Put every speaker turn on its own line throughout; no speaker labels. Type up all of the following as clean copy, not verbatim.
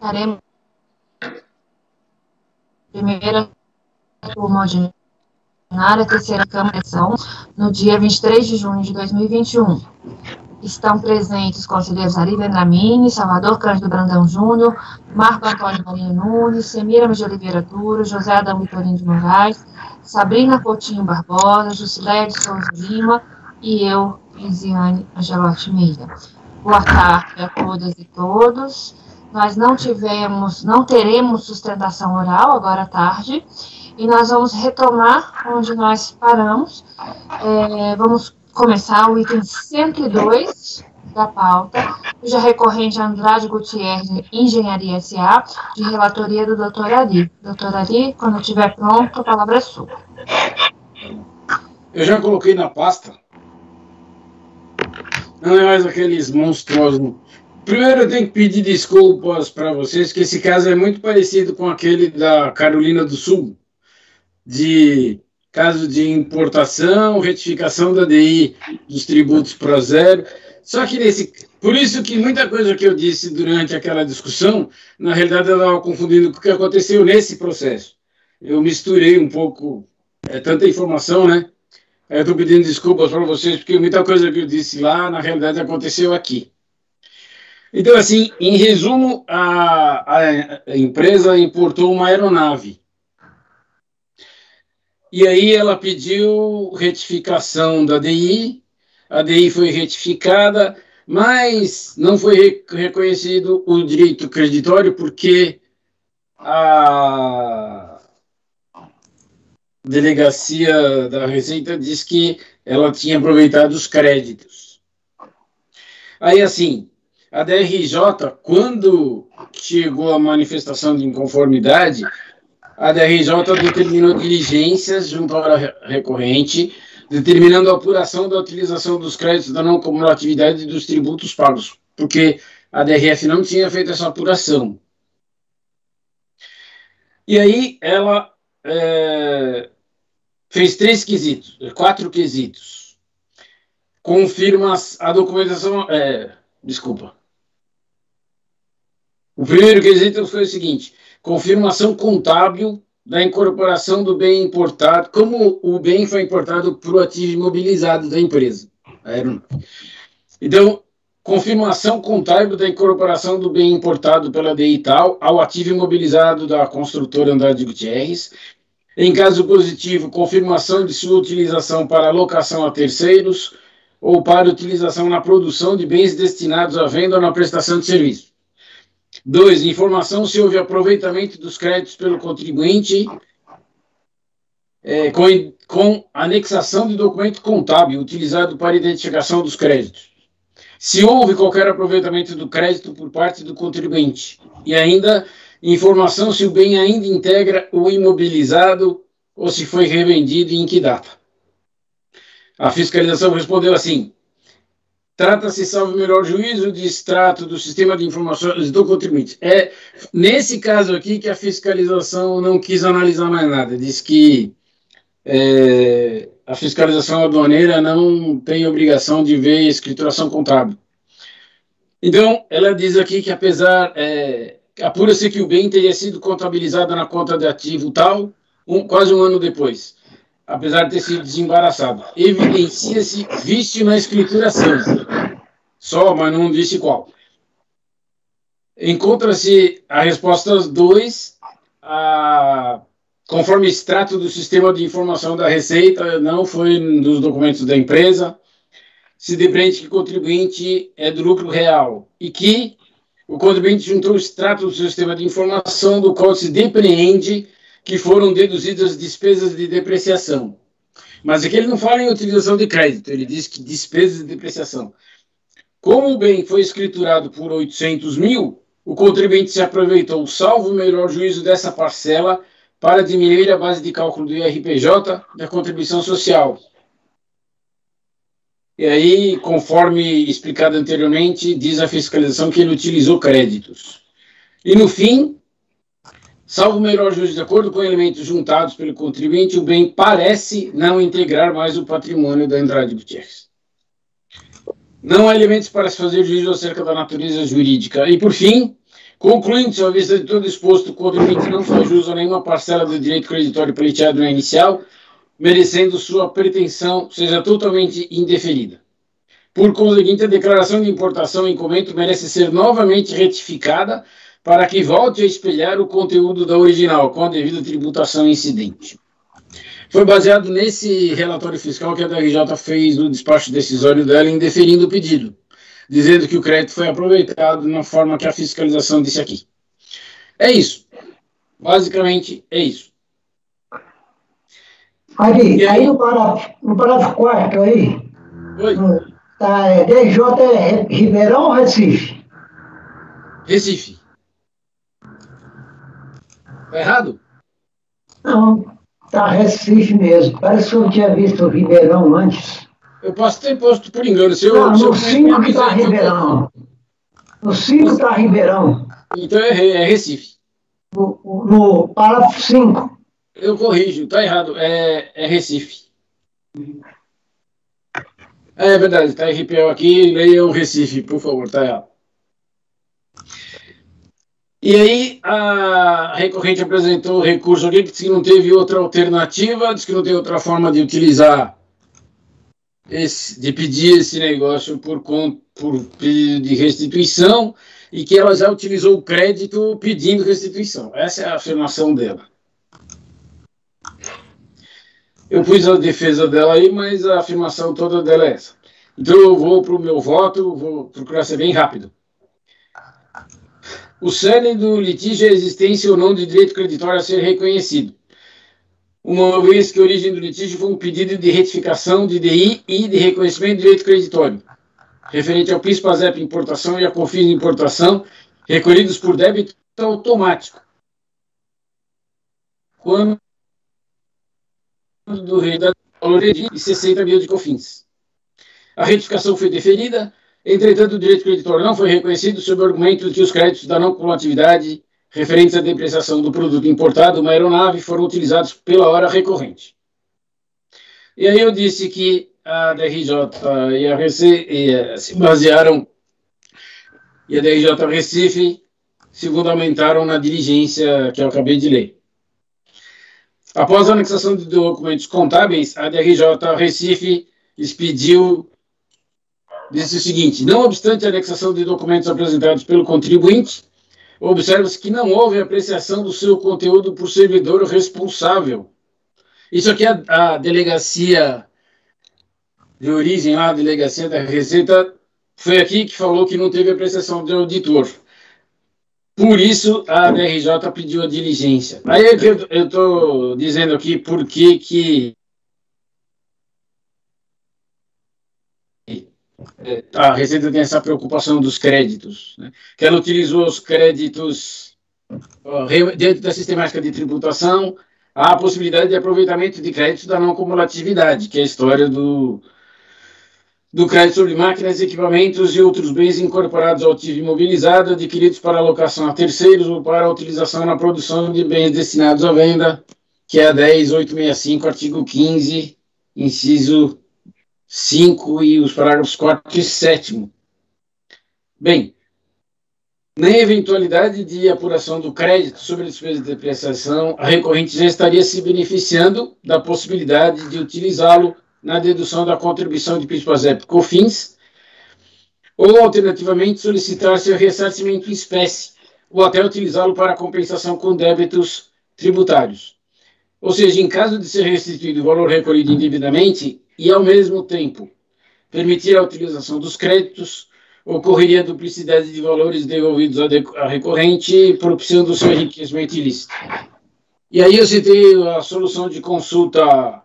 Faremos a primeira turma ordinária, terceira Câmara de Sessão, no dia 23 de junho de 2021. Estão presentes os conselheiros Ari Vendramini, Salvador Cândido Brandão Júnior, Marco Antônio Marinho Nunes, Semira de Oliveira Turo, José Adão Vitorino de Moraes, Sabrina Coutinho Barbosa, Jusileia de Souza Lima e eu, Lisiane Angelotti Meira. Boa tarde a todas e todos. Nós não teremos sustentação oral agora à tarde, e nós vamos retomar onde nós paramos. Vamos começar o item 102 da pauta, cuja recorrente é Andrade Gutierrez, Engenharia S.A., de relatoria do Dr. Ari. Dr. Ari, quando estiver pronto, a palavra é sua.
Eu já coloquei na pasta. Não é mais aqueles monstruosos. Primeiro eu tenho que pedir desculpas para vocês, que esse caso é muito parecido com aquele da Carolina do Sul, de caso de importação, retificação da DI dos tributos para zero. Só que por isso que muita coisa que eu disse durante aquela discussão, na realidade eu estava confundindo com o que aconteceu nesse processo. Eu misturei um pouco, tanta informação, né? Eu estou pedindo desculpas para vocês, porque muita coisa que eu disse lá, na realidade aconteceu aqui. Então, assim, em resumo, a empresa importou uma aeronave. E aí ela pediu retificação da DI, a DI foi retificada, mas não foi reconhecido o direito creditório, porque a delegacia da Receita diz que ela tinha aproveitado os créditos. Aí, assim, a DRJ, quando chegou a manifestação de inconformidade, a DRJ determinou diligências junto à recorrente, determinando a apuração da utilização dos créditos da não cumulatividade dos tributos pagos, porque a DRF não tinha feito essa apuração. E aí ela fez 4 quesitos. Confirma a documentação... desculpa. O primeiro quesito foi o seguinte: confirmação contábil da incorporação do bem importado, como o bem foi importado para o ativo imobilizado da empresa. Então, confirmação contábil da incorporação do bem importado pela DI tal ao ativo imobilizado da construtora Andrade Gutierrez. Em caso positivo, confirmação de sua utilização para alocação a terceiros ou para utilização na produção de bens destinados à venda ou na prestação de serviço. 2. Informação se houve aproveitamento dos créditos pelo contribuinte com anexação de documento contábil utilizado para identificação dos créditos. Se houve qualquer aproveitamento do crédito por parte do contribuinte. E ainda, informação se o bem ainda integra o imobilizado ou se foi revendido e em que data. A fiscalização respondeu assim: trata-se, salvo o melhor juízo, de extrato do sistema de informações do contribuinte. É nesse caso aqui que a fiscalização não quis analisar mais nada. Diz que a fiscalização aduaneira não tem obrigação de ver escrituração contábil. Então, ela diz aqui que apesar... apura-se que o bem teria sido contabilizado na conta de ativo tal, quase um ano depois, apesar de ter sido desembaraçado. Evidencia-se vício na escrituração. Só, mas não disse qual. Encontra-se a resposta 2, conforme extrato do sistema de informação da Receita, não foi dos documentos da empresa, se depreende que o contribuinte é do lucro real e que o contribuinte juntou o extrato do sistema de informação do qual se depreende que foram deduzidas as despesas de depreciação. Mas aqui ele não fala em utilização de crédito, ele diz que despesas de depreciação. Como o bem foi escriturado por 800 mil, o contribuinte se aproveitou, salvo o melhor juízo dessa parcela, para diminuir a base de cálculo do IRPJ da contribuição social. E aí, conforme explicado anteriormente, diz a fiscalização que ele utilizou créditos. E no fim, salvo o melhor juízo, de acordo com elementos juntados pelo contribuinte, o bem parece não integrar mais o patrimônio da Andrade Gutierrez. Não há elementos para se fazer juízo acerca da natureza jurídica. E, por fim, Concluindo-se, à vista de tudo exposto, o contribuinte não faz jus a nenhuma parcela do direito creditório pleiteado na inicial, merecendo sua pretensão seja totalmente indeferida. Por conseguinte, a declaração de importação em comento merece ser novamente retificada para que volte a espelhar o conteúdo da original, com a devida tributação incidente. Foi baseado nesse relatório fiscal que a DRJ fez no despacho decisório dela, indeferindo o pedido, dizendo que o crédito foi aproveitado na forma que a fiscalização disse aqui. É isso. Basicamente, é isso.
Aí no parágrafo 4 aí, tá, DJ é Ribeirão ou Recife?
Recife. Tá errado?
Não, tá Recife mesmo. Parece que eu tinha visto o Ribeirão antes.
Eu posso ter posto por engano.
No 5 que tá Ribeirão. No 5 tá Ribeirão.
Então é Recife.
No parágrafo 5.
Eu corrijo, tá errado. É Recife. É verdade, tá RPL aqui, leiam Recife, por favor, tá errado. E aí, a recorrente apresentou o recurso aqui, que disse que não teve outra alternativa, disse que não tem outra forma de utilizar, de pedir esse negócio por pedido de restituição, e que ela já utilizou o crédito pedindo restituição. Essa é a afirmação dela. Eu pus a defesa dela aí, mas a afirmação toda dela é essa. Então eu vou para o meu voto, vou procurar ser bem rápido. O cerne do litígio é a existência ou não de direito creditório a ser reconhecido, uma vez que a origem do litígio foi um pedido de retificação de DI e de reconhecimento de direito creditório, referente ao PIS/PASEP importação e a COFINS de importação, recolhidos por débito automático, quando do rei da valor de 60 mil de COFINS. A retificação foi deferida, entretanto o direito creditório não foi reconhecido sob o argumento de que os créditos da não cumulatividade referentes à depreciação do produto importado, uma aeronave, foram utilizados pela hora recorrente. E aí eu disse que a DRJ e a Recife se basearam, e a DRJ Recife se fundamentaram na diligência que eu acabei de ler. Após a anexação de documentos contábeis, a DRJ Recife expediu, disse o seguinte: não obstante a anexação de documentos apresentados pelo contribuinte, observa-se que não houve apreciação do seu conteúdo por servidor responsável. Isso aqui é a delegacia de origem, lá, a delegacia da Receita, foi aqui que falou que não teve apreciação de auditor. Por isso, a DRJ pediu a diligência. Aí eu estou dizendo aqui por que a Receita tem essa preocupação dos créditos, né? Que ela utilizou os créditos dentro da sistemática de tributação, há a possibilidade de aproveitamento de créditos da não cumulatividade, que é a história do crédito sobre máquinas, equipamentos e outros bens incorporados ao ativo imobilizado, adquiridos para alocação a terceiros ou para utilização na produção de bens destinados à venda, que é a 10.865, artigo 15, inciso 5 e os parágrafos 4 e 7º. Bem, na eventualidade de apuração do crédito sobre a despesa de depreciação, a recorrente já estaria se beneficiando da possibilidade de utilizá-lo na dedução da contribuição de PIS/PASEP COFINS, ou alternativamente solicitar seu ressarcimento em espécie, ou até utilizá-lo para compensação com débitos tributários. Ou seja, em caso de ser restituído o valor recolhido indevidamente e, ao mesmo tempo, permitir a utilização dos créditos, ocorreria duplicidade de valores devolvidos à recorrente, propiciando o seu enriquecimento ilícito. E aí eu citei a solução de consulta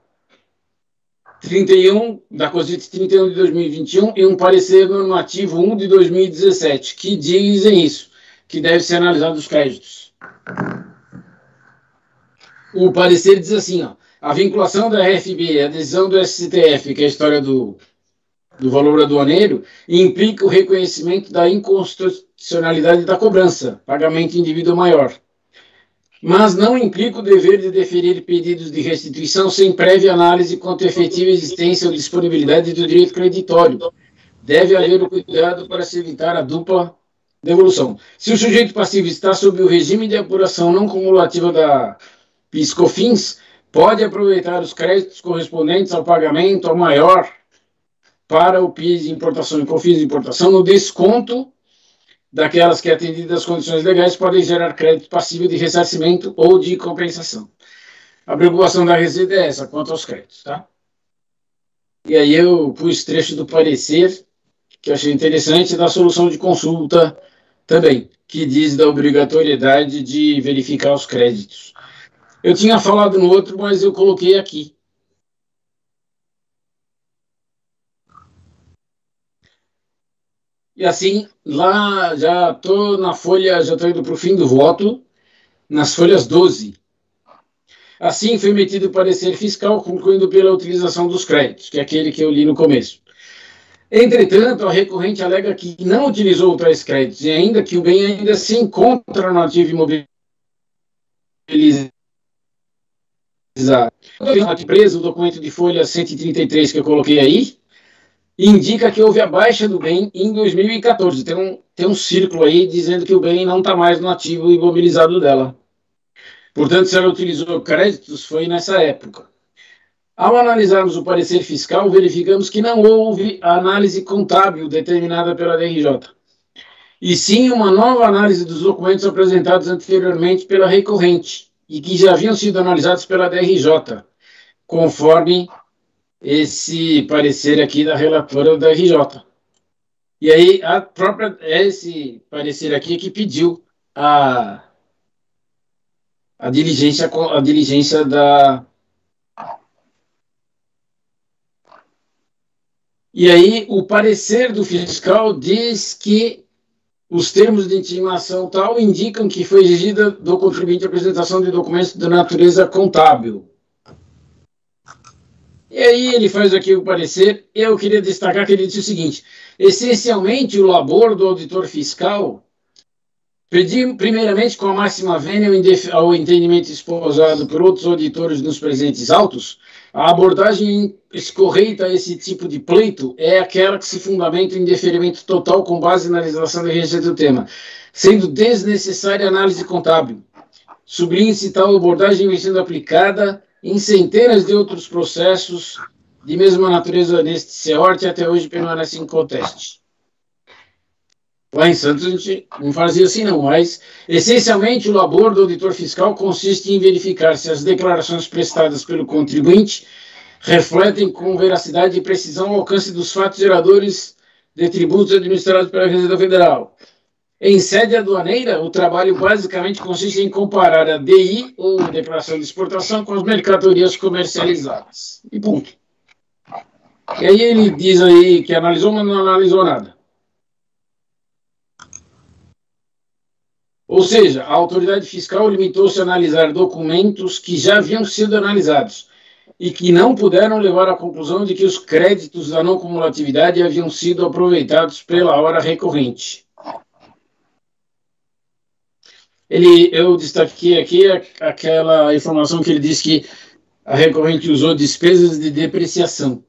31, da COSIT 31 de 2021 e um parecer normativo 1 de 2017, que dizem isso, que deve ser analisado os créditos. O parecer diz assim, ó, a vinculação da RFB, a decisão do STF, que é a história do valor aduaneiro, implica o reconhecimento da inconstitucionalidade da cobrança, pagamento indivíduo maior, mas não implica o dever de deferir pedidos de restituição sem prévia análise quanto à efetiva existência ou disponibilidade do direito creditório. Deve haver o cuidado para se evitar a dupla devolução. Se o sujeito passivo está sob o regime de apuração não cumulativa da PIS/COFINS, pode aproveitar os créditos correspondentes ao pagamento ao maior para o PIS de importação e COFINS de importação no desconto daquelas que, atendidas às condições legais, podem gerar crédito passível de ressarcimento ou de compensação. A preocupação da Receita é essa, quanto aos créditos, tá? E aí eu pus trecho do parecer, que eu achei interessante, da solução de consulta também, que diz da obrigatoriedade de verificar os créditos. Eu tinha falado no outro, mas eu coloquei aqui. E assim, lá já estou na folha, já estou indo para o fim do voto, nas folhas 12. Assim, foi emitido o parecer fiscal, concluindo pela utilização dos créditos, que é aquele que eu li no começo. Entretanto, a recorrente alega que não utilizou tais créditos, e ainda que o bem ainda se encontra no ativo imobiliário. Preso, o documento de folha 133 que eu coloquei aí, indica que houve a baixa do bem em 2014. Tem um círculo aí dizendo que o bem não está mais no ativo imobilizado dela. Portanto, se ela utilizou créditos, foi nessa época. Ao analisarmos o parecer fiscal, verificamos que não houve a análise contábil determinada pela DRJ, e sim uma nova análise dos documentos apresentados anteriormente pela recorrente, e que já haviam sido analisados pela DRJ, conforme esse parecer aqui da relatora da DRJ. E aí, esse parecer aqui que pediu a diligência da... E aí, o parecer do fiscal diz que os termos de intimação tal indicam que foi exigida do contribuinte a apresentação de documentos de natureza contábil. E aí ele faz aqui o parecer. Eu queria destacar que ele disse o seguinte: essencialmente, o labor do auditor fiscal, primeiramente com a máxima vênia ao entendimento esposado por outros auditores nos presentes autos, a abordagem escorreita a esse tipo de pleito é aquela que se fundamenta em deferimento total com base na legislação da receita do tema, sendo desnecessária análise contábil. Sublinhe-se tal abordagem vem sendo aplicada em centenas de outros processos de mesma natureza neste CEORT e até hoje permanece em conteste. Lá em Santos a gente não fazia assim não, mas essencialmente o labor do auditor fiscal consiste em verificar se as declarações prestadas pelo contribuinte refletem com veracidade e precisão o alcance dos fatos geradores de tributos administrados pela Receita Federal. Em sede aduaneira, o trabalho basicamente consiste em comparar a DI, ou Declaração de Exportação, com as mercadorias comercializadas. E ponto. E aí ele diz aí que analisou, mas não analisou nada. Ou seja, a autoridade fiscal limitou-se a analisar documentos que já haviam sido analisados e que não puderam levar à conclusão de que os créditos da não cumulatividade haviam sido aproveitados pela hora recorrente. Eu destaquei aqui aquela informação que ele disse que a recorrente usou despesas de depreciação.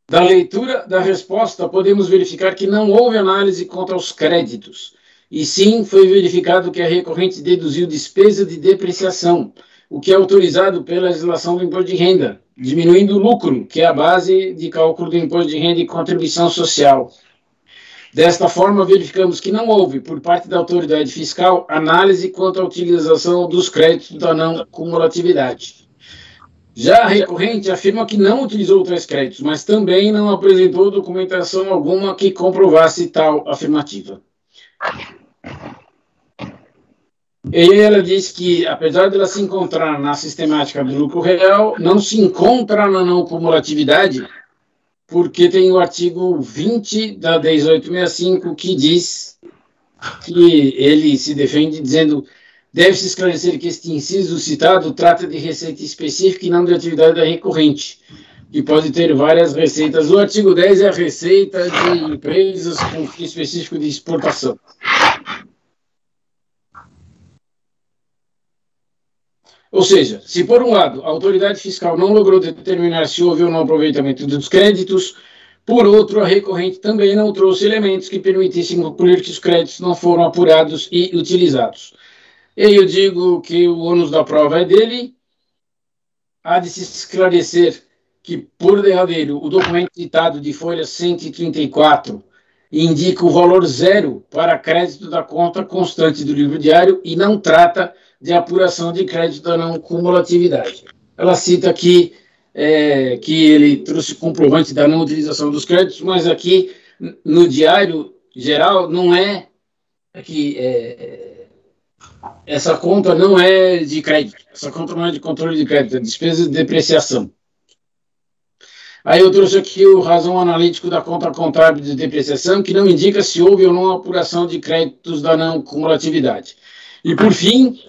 Da leitura da resposta, podemos verificar que não houve análise quanto aos créditos, e sim foi verificado que a recorrente deduziu despesa de depreciação, o que é autorizado pela legislação do imposto de renda, diminuindo o lucro, que é a base de cálculo do imposto de renda e contribuição social. Desta forma, verificamos que não houve, por parte da autoridade fiscal, análise quanto à utilização dos créditos da não cumulatividade. Já a recorrente afirma que não utilizou tais créditos, mas também não apresentou documentação alguma que comprovasse tal afirmativa. E aí ela diz que, apesar de ela se encontrar na sistemática do lucro real, não se encontra na não cumulatividade, porque tem o artigo 20 da 10.865 que diz que ele se defende dizendo: deve-se esclarecer que este inciso citado trata de receita específica e não de atividade da recorrente, que pode ter várias receitas. O artigo 10 é a receita de empresas com fim específico de exportação. Ou seja, se por um lado a autoridade fiscal não logrou determinar se houve ou não aproveitamento dos créditos, Por outro, a recorrente também não trouxe elementos que permitissem concluir que os créditos não foram apurados e utilizados. E aí eu digo que o ônus da prova é dele. Há de se esclarecer que, por derradeiro, o documento ditado de folha 134 indica o valor zero para crédito da conta constante do livro diário e não trata de apuração de crédito da não cumulatividade. Ela cita aqui que ele trouxe comprovante da não utilização dos créditos, mas aqui no diário geral não é que essa conta não é de crédito, essa conta não é de controle de crédito, é despesa de depreciação. Aí eu trouxe aqui o razão analítico da conta contábil de depreciação, que não indica se houve ou não apuração de créditos da não cumulatividade. E, por fim,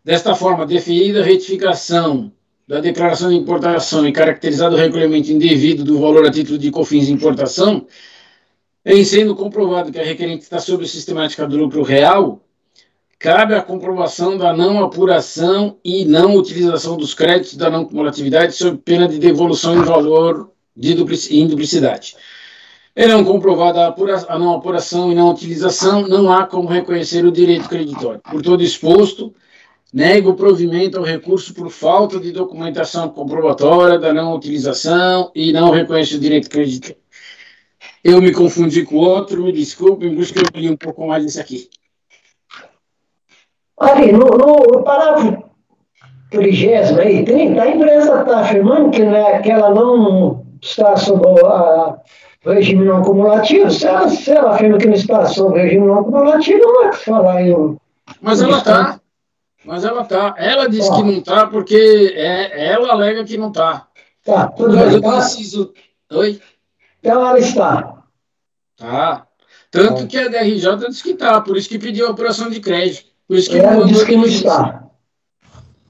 desta forma, deferida a retificação da declaração de importação e caracterizado o recolhimento indevido do valor a título de COFINS de importação, em sendo comprovado que a requerente está sob a sistemática do lucro real, cabe a comprovação da não apuração e não utilização dos créditos da não cumulatividade sob pena de devolução em valor em duplicidade. E não comprovada a não apuração e não utilização, não há como reconhecer o direito creditório. Por todo exposto, nego o provimento ao recurso por falta de documentação comprobatória da não utilização e não reconheço o direito creditório. Eu me confundi com o outro, me desculpem, busco que eu li um pouco mais disso aqui.
Ali, no parágrafo 30 aí, 30, a empresa está afirmando que ela não está sob o regime não cumulativo. Se ela afirma que não está sob o regime não cumulativo, não vai falar aí.
Mas ela está. Mas ela está. Ela disse que não está porque ela alega que não está.
Tá, tudo
mas
bem.
Eu preciso... Oi?
Então ela está.
Tá. Tanto que a DRJ disse que está, por isso que pediu a apuração de crédito. Por isso que
ela disse que não está.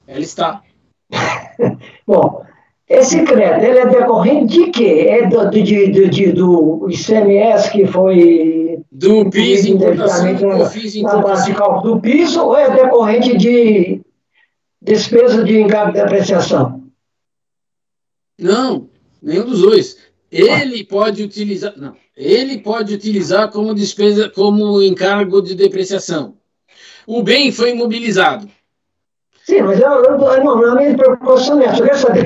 Ela está.
Bom, esse crédito, ele é decorrente de quê? É do ICMS que foi...
Do PIS, importação, COFINS,
na base de cálculo do PIS, ou é decorrente de despesa de encargo de depreciação?
Não, nenhum dos dois. Ele pode utilizar... Não, ele pode utilizar como despesa, como encargo de depreciação. O bem foi imobilizado.
Sim, mas não, a minha preocupação é essa. Eu quero saber,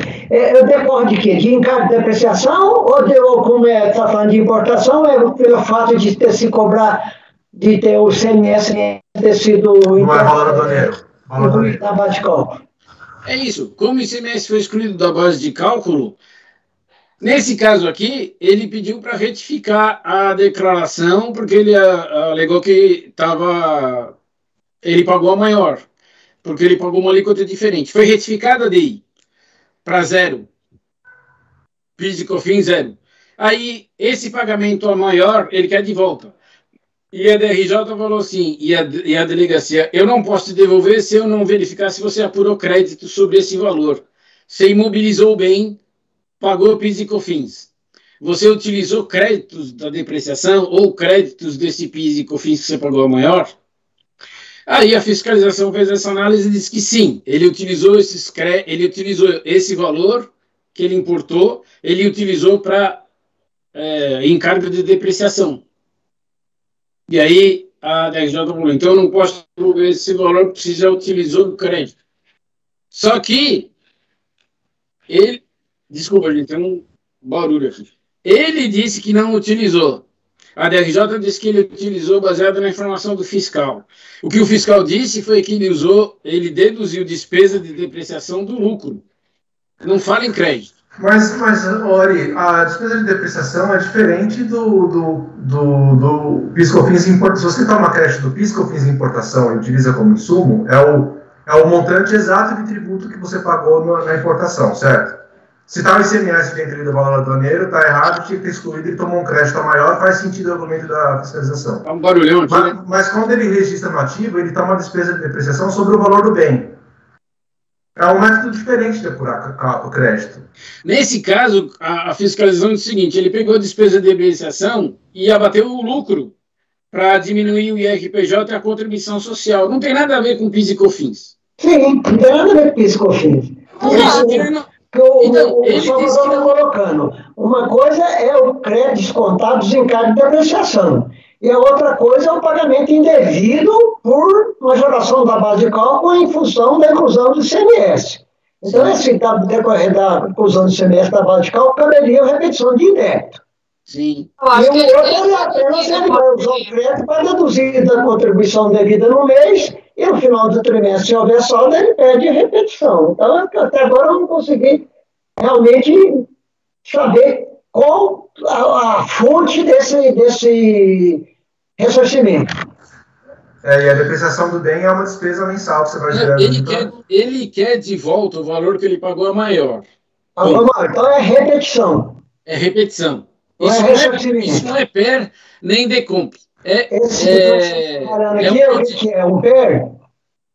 decorre de quê? De encargo de depreciação ou como está falando de importação, pelo fato de ter se cobrar, de ter o CMS ter sido...
Não é valor aduaneiro.
Na base de cálculo.
É isso. Como o ICMS foi excluído da base de cálculo, nesse caso aqui, ele pediu para retificar a declaração, porque ele alegou que ele pagou a maior, porque ele pagou uma alíquota diferente. Foi retificada a DI para zero. PIS e COFINS zero. Aí, esse pagamento a maior, ele quer de volta. E a DRJ falou assim, e a delegacia, eu não posso te devolver se eu não verificar se você apurou crédito sobre esse valor. Você imobilizou o bem, pagou PIS e COFINS. Você utilizou créditos da depreciação ou créditos desse PIS e COFINS que você pagou a maior? Aí a fiscalização fez essa análise e disse que sim, ele utilizou esse valor que ele importou, ele utilizou para encargo de depreciação. E aí a DRJ falou, então eu não posso devolver esse valor porque você já utilizou o crédito. Só que ele... Desculpa, gente, tem um barulho aqui. Ele disse que não utilizou. A DRJ disse que ele utilizou baseado na informação do fiscal. O que o fiscal disse foi que ele deduziu despesa de depreciação do lucro. Não fala em crédito.
Mas Ori, a despesa de depreciação é diferente do PIS/COFINS importação. Se você toma crédito do PIS/COFINS importação e utiliza como insumo, é o montante exato de tributo que você pagou na importação, certo? Se está o ICMS bem incluído o valor aduaneiro, está errado, tinha que ter excluído e tomou um crédito maior, faz sentido o argumento da fiscalização.
É um barulhão aqui, né?
Mas quando ele registra no ativo, ele toma despesa de depreciação sobre o valor do bem. É um método diferente de apurar o crédito.
Nesse caso, a fiscalização diz o seguinte, ele pegou a despesa de depreciação e abateu o lucro para diminuir o IRPJ e a contribuição social. Não tem nada a ver com PIS e COFINS.
Sim, não tem nada a ver com PIS e COFINS. que o
Ele disse
Salvador
que
está
não.
colocando. Uma coisa é o crédito descontado dos encargos de depreciação. E a outra coisa é o pagamento indevido por majoração da base de cálculo em função da inclusão do ICMS. Então, esse decorrer da inclusão do ICMS da base de cálculo caberia a repetição de débito.
Sim.
Eu acho que
E o
ele
outro é apenas ele vai usar o crédito para deduzir da contribuição devida no mês e no final do trimestre, se houver saldo, ele pede a repetição. Então, até agora eu não consegui realmente saber qual a fonte desse ressarcimento.
E a depreciação do bem é uma despesa mensal que você vai gerando.
Ele quer de volta o valor que ele pagou a maior.
Então é repetição.
É repetição.
Não
Isso,
é ressarcimento.
isso não é PER nem decomp.
Esse que eu estou falando aqui é o que é? Um PER?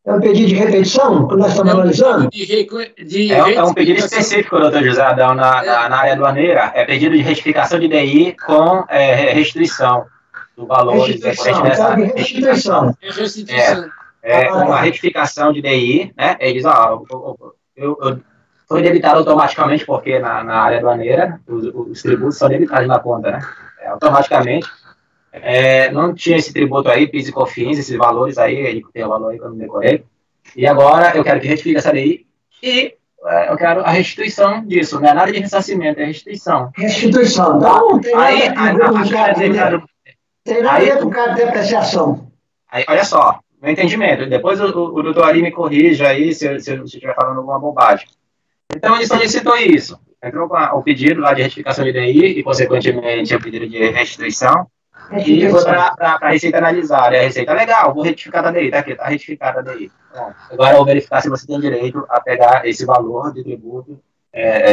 É um pedido de repetição que nós estamos analisando?
É um pedido específico, doutor José Adão, na área aduaneira. É pedido de retificação de DI com restituição do valor.
Restituição.
É uma retificação de DI, né? Ele diz, foi debitado automaticamente, porque na área aduaneira os tributos são debitados na conta, né? Automaticamente. Não tinha esse tributo aí, PIS e COFINS, esses valores aí, ele tem o valor aí que eu não decorei. E agora eu quero que retifique essa lei e eu quero a restituição disso, não é nada de ressarcimento, é restituição.
Restituição, não tem nada a ver com cara de depreciação.
Aí, olha só, meu entendimento, depois o doutor Ari me corrija aí se eu estiver falando alguma bobagem. Então ele solicitou isso, entrou com o pedido lá de retificação de DI e, consequentemente, o pedido de restituição. E foi para a Receita analisar. A Receita, legal, vou retificar a DI, tá aqui, tá retificada a DI. Bom, agora eu vou verificar se você tem direito a pegar esse valor de tributo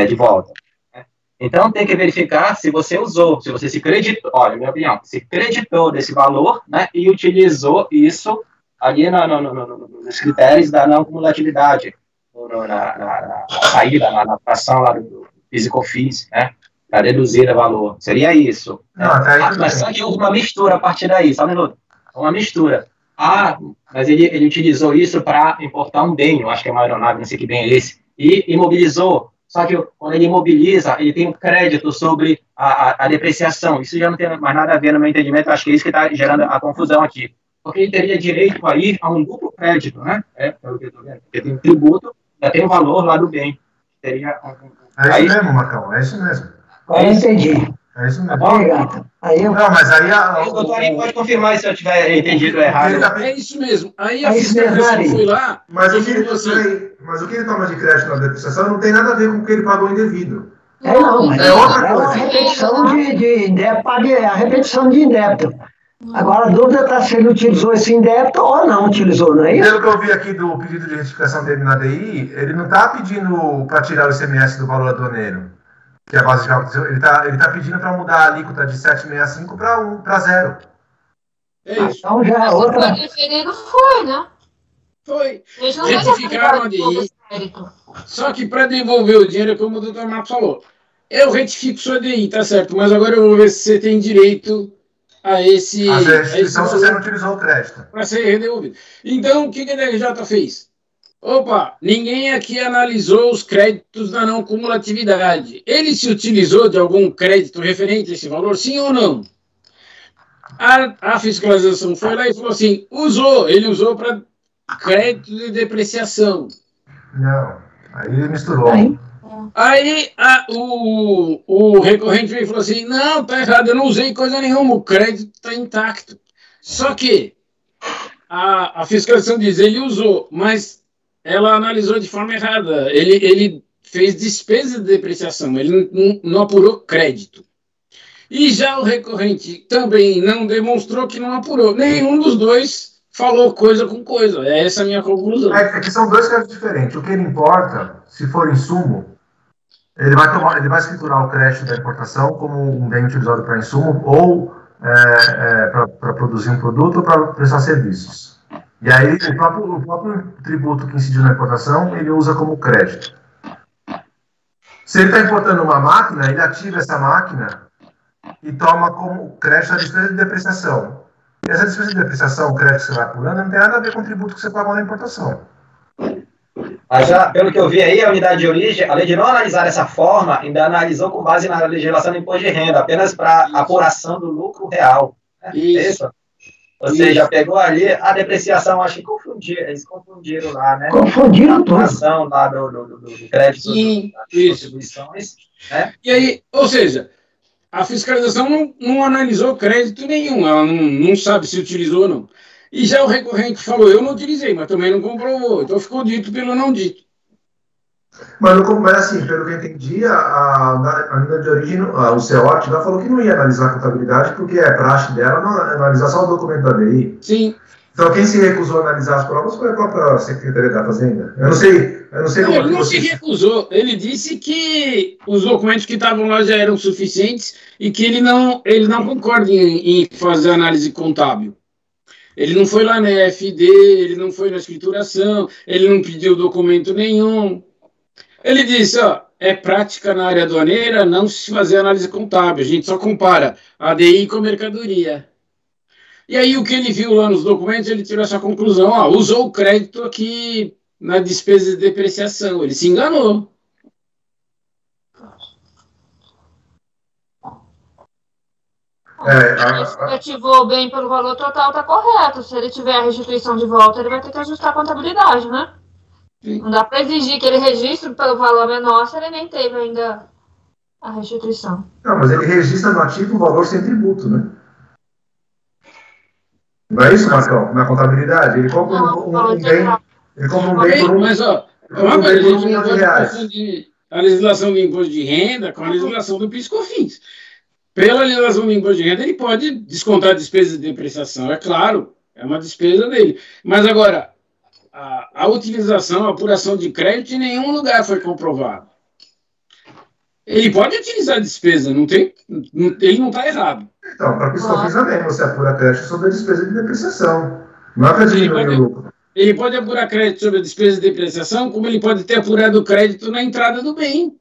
de volta. Né? Então, tem que verificar se você usou, se você se creditou, olha, minha opinião, se creditou desse valor, né, e utilizou isso ali nos critérios da não cumulatividade, na saída, na ação lá do PIS e COFINS, né? Para reduzir o valor. Seria isso.
Não,
mas só que houve uma mistura a partir daí, só um minuto. Uma mistura. Mas ele utilizou isso para importar um bem, eu acho que é uma aeronave, não sei que bem é esse, e imobilizou. Só que quando ele imobiliza, ele tem um crédito sobre a depreciação. Isso já não tem mais nada a ver no meu entendimento, acho que é isso que está gerando a confusão aqui. Porque ele teria direito a ir a um duplo crédito, né? É o que eu estou vendo. Porque tem um tributo, já tem o valor lá do bem. Teria
É isso mesmo, Marcão, é isso mesmo.
Eu entendi.
É isso mesmo.
Obrigado.
Não, mas aí...
O doutor Ari pode confirmar se eu tiver entendido errado.
É isso mesmo. Aí a fiscalização foi lá...
Mas o que ele toma de crédito na depreciação não tem nada a ver com o que ele pagou indevido.
Mas
é outra coisa.
Uma repetição a repetição de indébito. Agora a dúvida está se ele utilizou esse indébito ou não utilizou, não é isso?
Pelo que eu vi aqui do pedido de retificação dele na DI, ele não está pedindo para tirar o ICMS do valor aduaneiro. Que é a base de cálculo. Ele tá pedindo para mudar a alíquota de 7,65 para 0.
É isso.
Então já é outra.
Foi, né?
Foi. Retificaram a DI. Só que para devolver o dinheiro, como o doutor Marcos falou, eu retifico sua DI, tá certo, mas agora eu vou ver se você tem direito a esse...
A restituição se você não utilizou o crédito.
Para ser redevolvido. Então, o que a DRJ fez? Opa, ninguém aqui analisou os créditos da não cumulatividade. Ele se utilizou de algum crédito referente a esse valor, sim ou não? A fiscalização foi lá e falou assim, ele usou para crédito de depreciação.
Não, aí ele misturou.
Aí o recorrente veio e falou assim, não, tá errado, eu não usei coisa nenhuma, o crédito está intacto. Só que a fiscalização diz, ele usou, mas ela analisou de forma errada. Ele fez despesa de depreciação, ele não apurou crédito. E já o recorrente também não demonstrou que não apurou. Nenhum dos dois falou coisa com coisa. Essa é a minha conclusão.
É que são dois casos diferentes. O que ele importa, se for insumo, ele vai escriturar o crédito da importação como um bem utilizado para insumo ou para produzir um produto ou para prestar serviços. E aí o próprio tributo que incidiu na importação, ele usa como crédito. Se ele está importando uma máquina, ele ativa essa máquina e toma como crédito a despesa de depreciação. E essa despesa de depreciação, o crédito que você vai apurando, não tem nada a ver com o tributo que você pagou na importação.
Mas já, pelo que eu vi aí, a unidade de origem, além de não analisar dessa forma, ainda analisou com base na legislação do imposto de renda, apenas para apuração do lucro real. Né?
Isso.
Ou seja, pegou ali a depreciação, acho que eles confundiram lá, né?
Confundiram tudo.
A apuração lá do crédito,
Sim,
das
isso.
contribuições, né?
E aí, ou seja, a fiscalização não analisou crédito nenhum, ela não sabe se utilizou ou não. E já o recorrente falou, eu não utilizei, mas também não comprovou. Então ficou dito pelo não dito.
Mas assim, pelo que eu entendi, a unidade de origem, o CEORT já falou que não ia analisar a contabilidade, porque é praxe dela analisar só o documento da DI.
Sim.
Então quem se recusou a analisar as provas foi a própria Secretaria da Fazenda. Eu não sei
Não, ele não se recusou, ele disse que os documentos que estavam lá já eram suficientes e que ele não concorda em fazer análise contábil. Ele não foi lá na EFD, ele não foi na escrituração, ele não pediu documento nenhum. Ele disse, ó, é prática na área aduaneira não se fazer análise contábil, a gente só compara a ADI com a mercadoria. E aí o que ele viu lá nos documentos, ele tirou essa conclusão, ó, usou o crédito aqui na despesa de depreciação, ele se enganou.
Se ele ativou o bem pelo valor total, está correto. Se ele tiver a restituição de volta, ele vai ter que ajustar a contabilidade, né? Sim. Não dá para exigir que ele registre pelo valor menor se ele nem teve ainda a restituição.
Não, mas ele registra no ativo o valor sem tributo, né? Não é isso, Marcão? Na contabilidade? Ele compra um bem. Ele compra um bem por um.
Mas, ó, a gente não pode confundir a legislação do imposto de renda com a legislação do PIS/COFINS. Pela legislação do imposto de renda, ele pode descontar a despesa de depreciação, é claro, é uma despesa dele. Mas agora, a utilização, a apuração de crédito em nenhum lugar foi comprovado. Ele pode utilizar a despesa, ele não está errado.
Então, para PIS/COFINS também, você apura crédito sobre a despesa de depreciação. Não é para diminuir o lucro.
Ele pode apurar crédito sobre a despesa de depreciação, como ele pode ter apurado crédito na entrada do bem.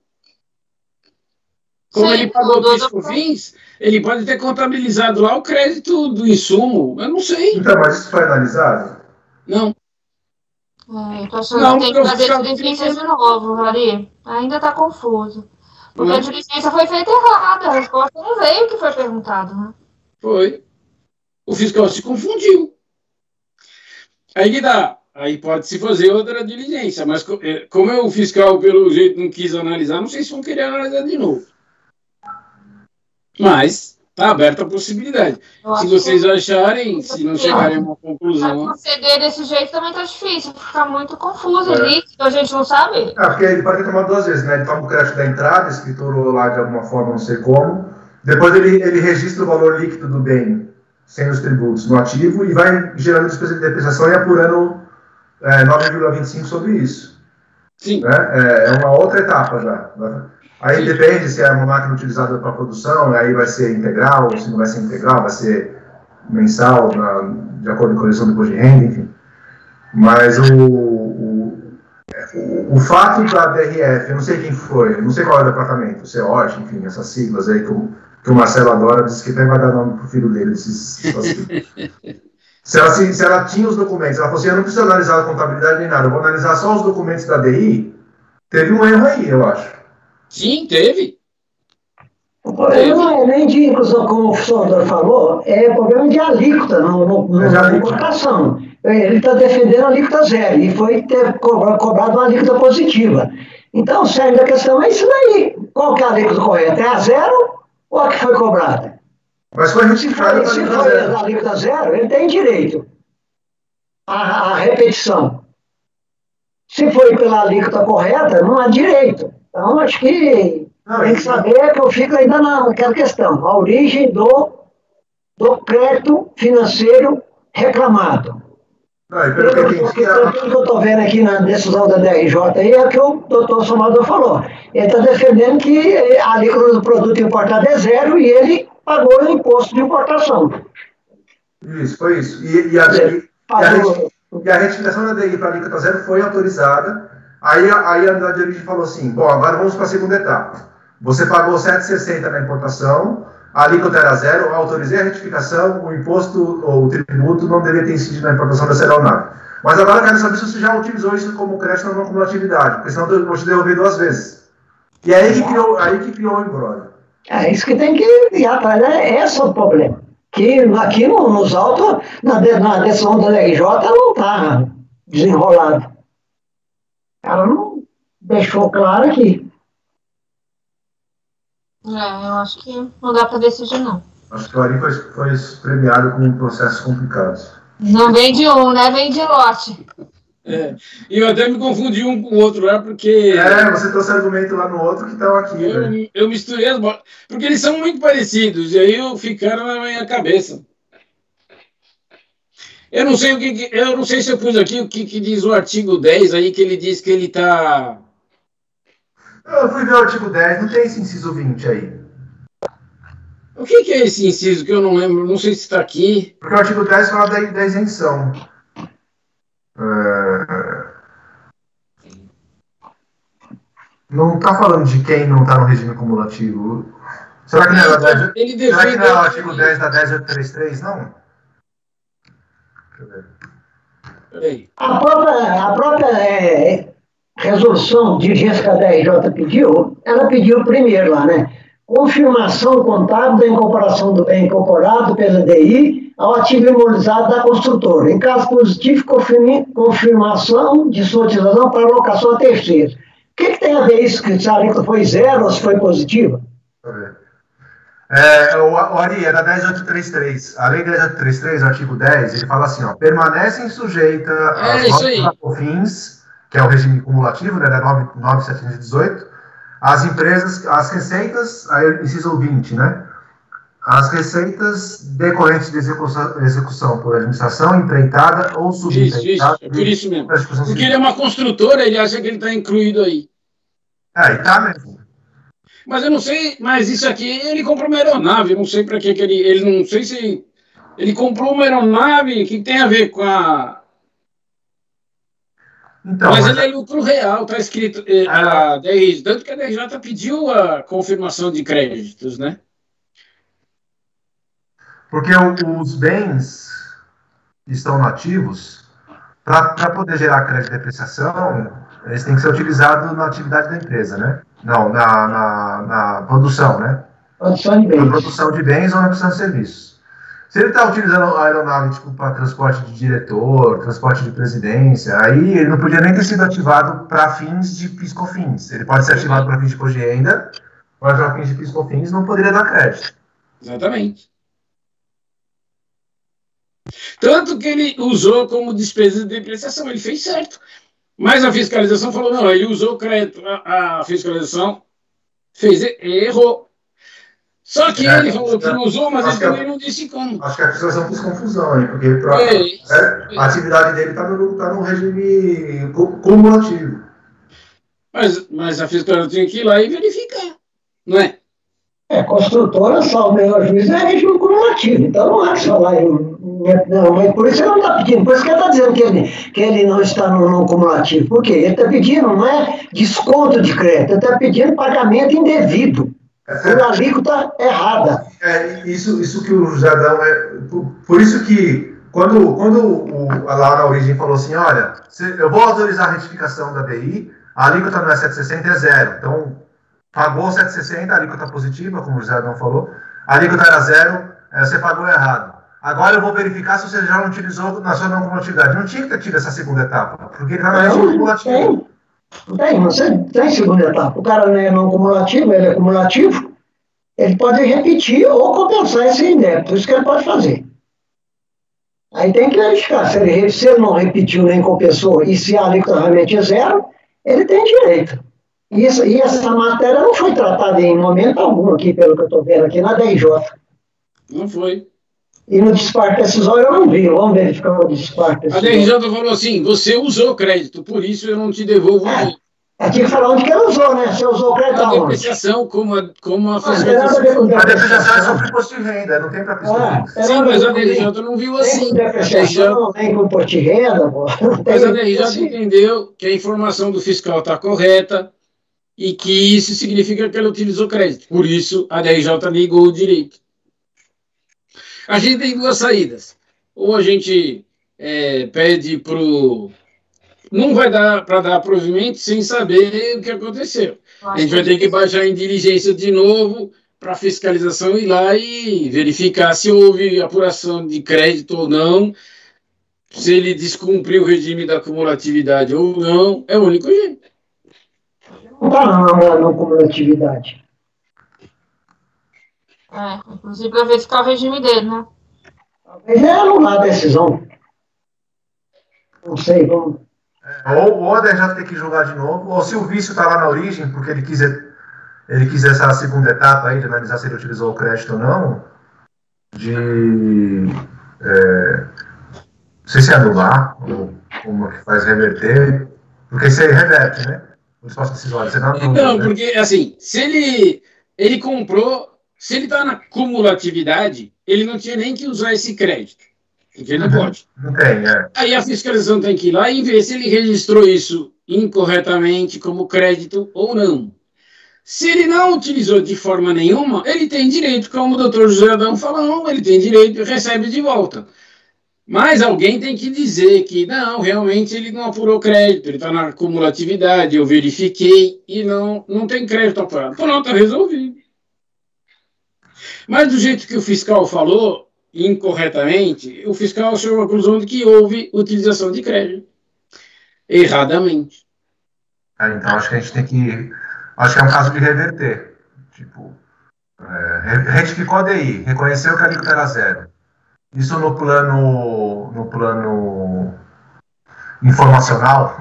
Como ele pagou PIS/COFINS, ele pode ter contabilizado lá o crédito do insumo. Eu não sei.
Então, mas isso foi analisado?
Não.
Eu tô achando que tem que fazer diligência de novo, Vari. Ainda está confuso. Porque a diligência foi feita errada. A resposta não veio o que foi perguntado, né?
Foi. O fiscal se confundiu. Aí que dá. Aí pode-se fazer outra diligência. Mas como o fiscal, pelo jeito, não quis analisar, não sei se vão querer analisar de novo. Mas está aberta a possibilidade. Se vocês acharem, se não chegarem a uma conclusão...
Proceder desse jeito também está difícil, fica muito confuso ali, a gente não sabe.
Porque ele pode ter tomado duas vezes, né? Ele toma o crédito da entrada, escriturou lá de alguma forma, não sei como. Depois ele registra o valor líquido do bem, sem os tributos, no ativo, e vai gerando despesa de depreciação e apurando 9,25 sobre isso.
Sim.
Né? É uma outra etapa já. Né? Aí depende se é uma máquina utilizada para produção, aí vai ser integral, ou se não vai ser integral, vai ser mensal, de acordo com a correção do imposto de renda, enfim. Mas o fato da DRF, eu não sei quem foi, eu não sei qual é o departamento, o CEORT, enfim, essas siglas aí que o Marcelo adora, disse que até vai dar nome pro filho dele, se ela tinha os documentos, ela falou assim, eu não preciso analisar a contabilidade nem nada, eu vou analisar só os documentos da DI, teve um erro aí, eu acho.
Sim, teve.
Não é nem de inclusão, como o senhor falou, é problema de alíquota na importação. Ele está defendendo a alíquota zero e foi ter cobrado uma alíquota positiva. Então, sério, a questão é isso daí. Qual que é a alíquota correta? É a zero ou a que foi cobrada?
Mas foi retificada
se foi a alíquota zero, ele tem direito à repetição. Se foi pela alíquota correta, não há direito. Então, acho que tem que saber que eu fico ainda naquela questão. A origem do crédito financeiro reclamado. O que eu estou vendo aqui na decisão da DRJ aí é que o doutor Somador falou. Ele está defendendo que a alíquota do produto importado é zero e ele pagou o imposto de importação.
Isso, foi isso. E a retificação da DI para a alíquota zero foi autorizada. Aí a unidade de origem falou assim, bom, agora vamos para a segunda etapa. Você pagou 7,60 na importação, a alíquota era zero, autorizei a retificação, o imposto ou o tributo não deveria ter incidido na importação dessa aeronave. Mas agora eu quero saber se você já utilizou isso como crédito na não cumulatividade, porque senão eu vou te devolver 2 vezes. E aí que criou o embrólio.
É isso que tem que ir atrás, né? Esse é o problema. Que aqui nos autos, na decisão da LRJ, não está desenrolado. Ela não deixou claro aqui.
Eu acho que não dá para decidir, não.
Acho que o Ari foi premiado com processos complicados.
Não vem de um, né? Vem de lote.
E eu até me confundi um com o outro lá, porque...
você trouxe argumento lá no outro que estão aqui, né?
Eu misturei as bolas, porque eles são muito parecidos, e aí ficaram na minha cabeça. Eu não sei eu não sei se eu pus aqui o que diz o artigo 10 aí, que ele diz que ele está...
Eu fui ver o artigo 10, não tem esse inciso 20 aí.
O que é esse inciso que eu não lembro? Não sei se está aqui.
Porque o artigo 10 fala da isenção. Não está falando de quem não está no regime cumulativo. Será que não é o artigo 10 da 10833, não? Deixa eu ver.
Peraí.
A própria resolução de vigência que a DRJ pediu, ela pediu primeiro lá, né? Confirmação contábil da incorporação do bem incorporado pela DI ao ativo imobilizado da construtora. Em caso positivo, confirmação de sua utilização para alocação a terceiros. O que tem a ver isso? Que se a alíquota foi 0 ou se foi positiva?
Deixa eu ver. O Ari, é da 10833. A lei 10833, artigo 10, ele fala assim, ó, permanecem sujeitas às normas da COFINS, que é o regime cumulativo, né, da 9.718, as empresas, as receitas, aí inciso 20, né? As receitas decorrentes de execução por administração, empreitada ou subempreitada.
Isso, por isso mesmo. Porque ele é uma construtora, ele acha que ele está incluído aí.
E tá mesmo.
Mas eu não sei, mas isso aqui, ele comprou uma aeronave, eu não sei para que ele não sei se ele comprou uma aeronave, que tem a ver com a... Então, mas ele é lucro real, está escrito, tanto que a DRJ pediu a confirmação de créditos, né?
Porque os bens que estão nativos, para poder gerar crédito de depreciação, eles têm que ser utilizados na atividade da empresa, né? Não, na produção, né?
Produção de bens.
Na produção de bens ou na produção de serviços. Se ele está utilizando a aeronave tipo, para transporte de diretor, transporte de presidência, aí ele não podia nem ter sido ativado para fins de PIS/COFINS. Ele pode ser ativado para fins de imposto de renda, mas para fins de PIS/COFINS não poderia dar crédito.
Exatamente. Tanto que ele usou como despesa de depreciação, ele fez certo. Mas a fiscalização falou, não, ele usou o crédito, a fiscalização errou. Só que ele falou que não usou, mas ele também não disse como.
Acho que a fiscalização fez confusão aí, porque a atividade dele está no regime cumulativo.
Mas a fiscalização tinha que ir lá e verificar, não é?
Construtora, só o melhor juiz é regime cumulativo, então não há que falar não, mas por isso ele não está pedindo, por isso que ele está dizendo que ele não está no cumulativo, por quê? Ele está pedindo, não é desconto de crédito, ele está pedindo pagamento indevido, por alíquota errada.
Isso que o Jadão por isso que quando lá na origem falou assim, olha, eu vou autorizar a retificação da DI, a alíquota não é 760, é 0, então pagou 760, a alíquota positiva, como o José Adão falou, a alíquota era 0, você pagou errado. Agora eu vou verificar se você já não utilizou na sua não cumulatividade. Não tinha que ter tido essa segunda etapa, porque ele está no regime cumulativo.
Você tem segunda etapa. O cara não é não cumulativo, ele é cumulativo, ele pode repetir ou compensar esse indébito, isso que ele pode fazer. Aí tem que verificar, se ele não repetiu nem compensou, e se a alíquota realmente é 0, ele tem direito. E essa matéria não foi tratada em momento algum aqui, pelo que eu estou vendo aqui, na DRJ.
Não foi.
E no despacho decisório eu não vi. Vamos verificar o despacho decisório.
A DRJ falou assim, você usou crédito, por isso eu não te devolvo.
Aqui que falar onde que ela usou, né? Você usou crédito aonde?
A depreciação, como a
fiscalização.
A depreciação é sobre imposto de renda, não tem para PIS/COFINS.
Sim, mas a DRJ não viu assim.
Nem com depreciação, nem com imposto de renda.
Mas a DRJ entendeu que a informação do fiscal está correta, e que isso significa que ela utilizou crédito. Por isso, a DRJ ligou o direito. A gente tem duas saídas. Ou a gente pede pro... Não vai dar para dar provimento sem saber o que aconteceu. A gente vai ter que baixar em diligência de novo para a fiscalização ir lá e verificar se houve apuração de crédito ou não, se ele descumpriu o regime da cumulatividade ou não. É o único jeito.
Não está na cumulatividade.
Inclusive para verificar o regime dele, né?
Talvez é anular a decisão. Não sei, vamos...
Ou o ADJ já tem que julgar de novo, ou se o vício está lá na origem, porque ele quis essa segunda etapa aí de analisar se ele utilizou o crédito ou não, não sei se é anular, ou como que faz reverter, porque isso aí reverte, né? O espaço decisório.
Não, porque assim, se ele comprou, se ele está na cumulatividade, ele não tinha nem que usar esse crédito. Porque não pode.
Não tem,
Aí a fiscalização tem que ir lá e ver se ele registrou isso incorretamente como crédito ou não. Se ele não utilizou de forma nenhuma, ele tem direito, como o doutor José Adão falou, ele tem direito e recebe de volta. Mas alguém tem que dizer que, não, realmente ele não apurou crédito, ele está na cumulatividade, eu verifiquei e não tem crédito apurado. Pronto, está resolvido. Mas do jeito que o fiscal falou, incorretamente, o fiscal chegou à conclusão de que houve utilização de crédito. Erradamente.
Então, acho que a gente tem que... Acho que é um caso de reverter. Tipo, retificou a DI, reconheceu que a alíquota era zero. Isso no plano informacional,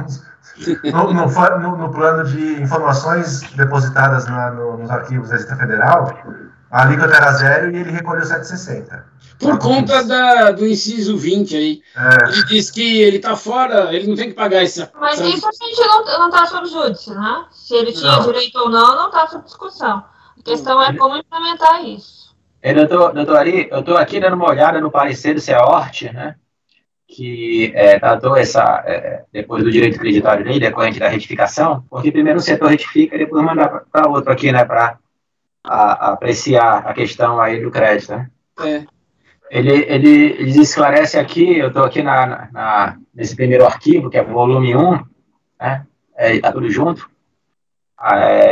no plano de informações depositadas nos arquivos da Receita Federal, a alíquota era zero e ele recolheu 7,60.
Por conta do inciso 20 aí. Ele diz que ele está fora, ele não tem que pagar essa...
Mas isso a gente não está sob júdice, né? Se ele tinha direito ou não está sob discussão. A questão é como implementar isso.
Doutor Ari, eu estou aqui dando uma olhada no parecer do CEORT, né? Que tratou depois do direito creditório dele, decorrente da retificação, porque primeiro o setor retifica e depois manda para outro aqui, né? Para apreciar a questão aí do crédito, né? Ele esclarece aqui, eu estou aqui nesse primeiro arquivo, que é o volume 1, né? Está tudo junto.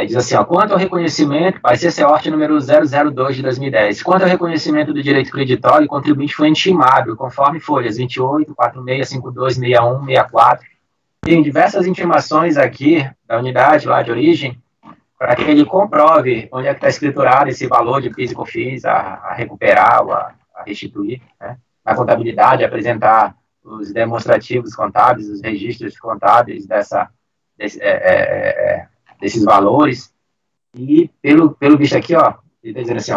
Diz assim, quanto ao reconhecimento, vai ser CEORT número 002 de 2010, quanto ao reconhecimento do direito creditório, o contribuinte foi intimado, conforme folhas 28, 46, 52, 61, 64. Tem diversas intimações aqui da unidade lá de origem, para que ele comprove onde é que está escriturado esse valor de PIS e COFINS a recuperar ou a restituir, né? Na contabilidade, apresentar os demonstrativos contábeis, os registros contábeis desses valores. E, pelo visto aqui, ele está dizendo assim,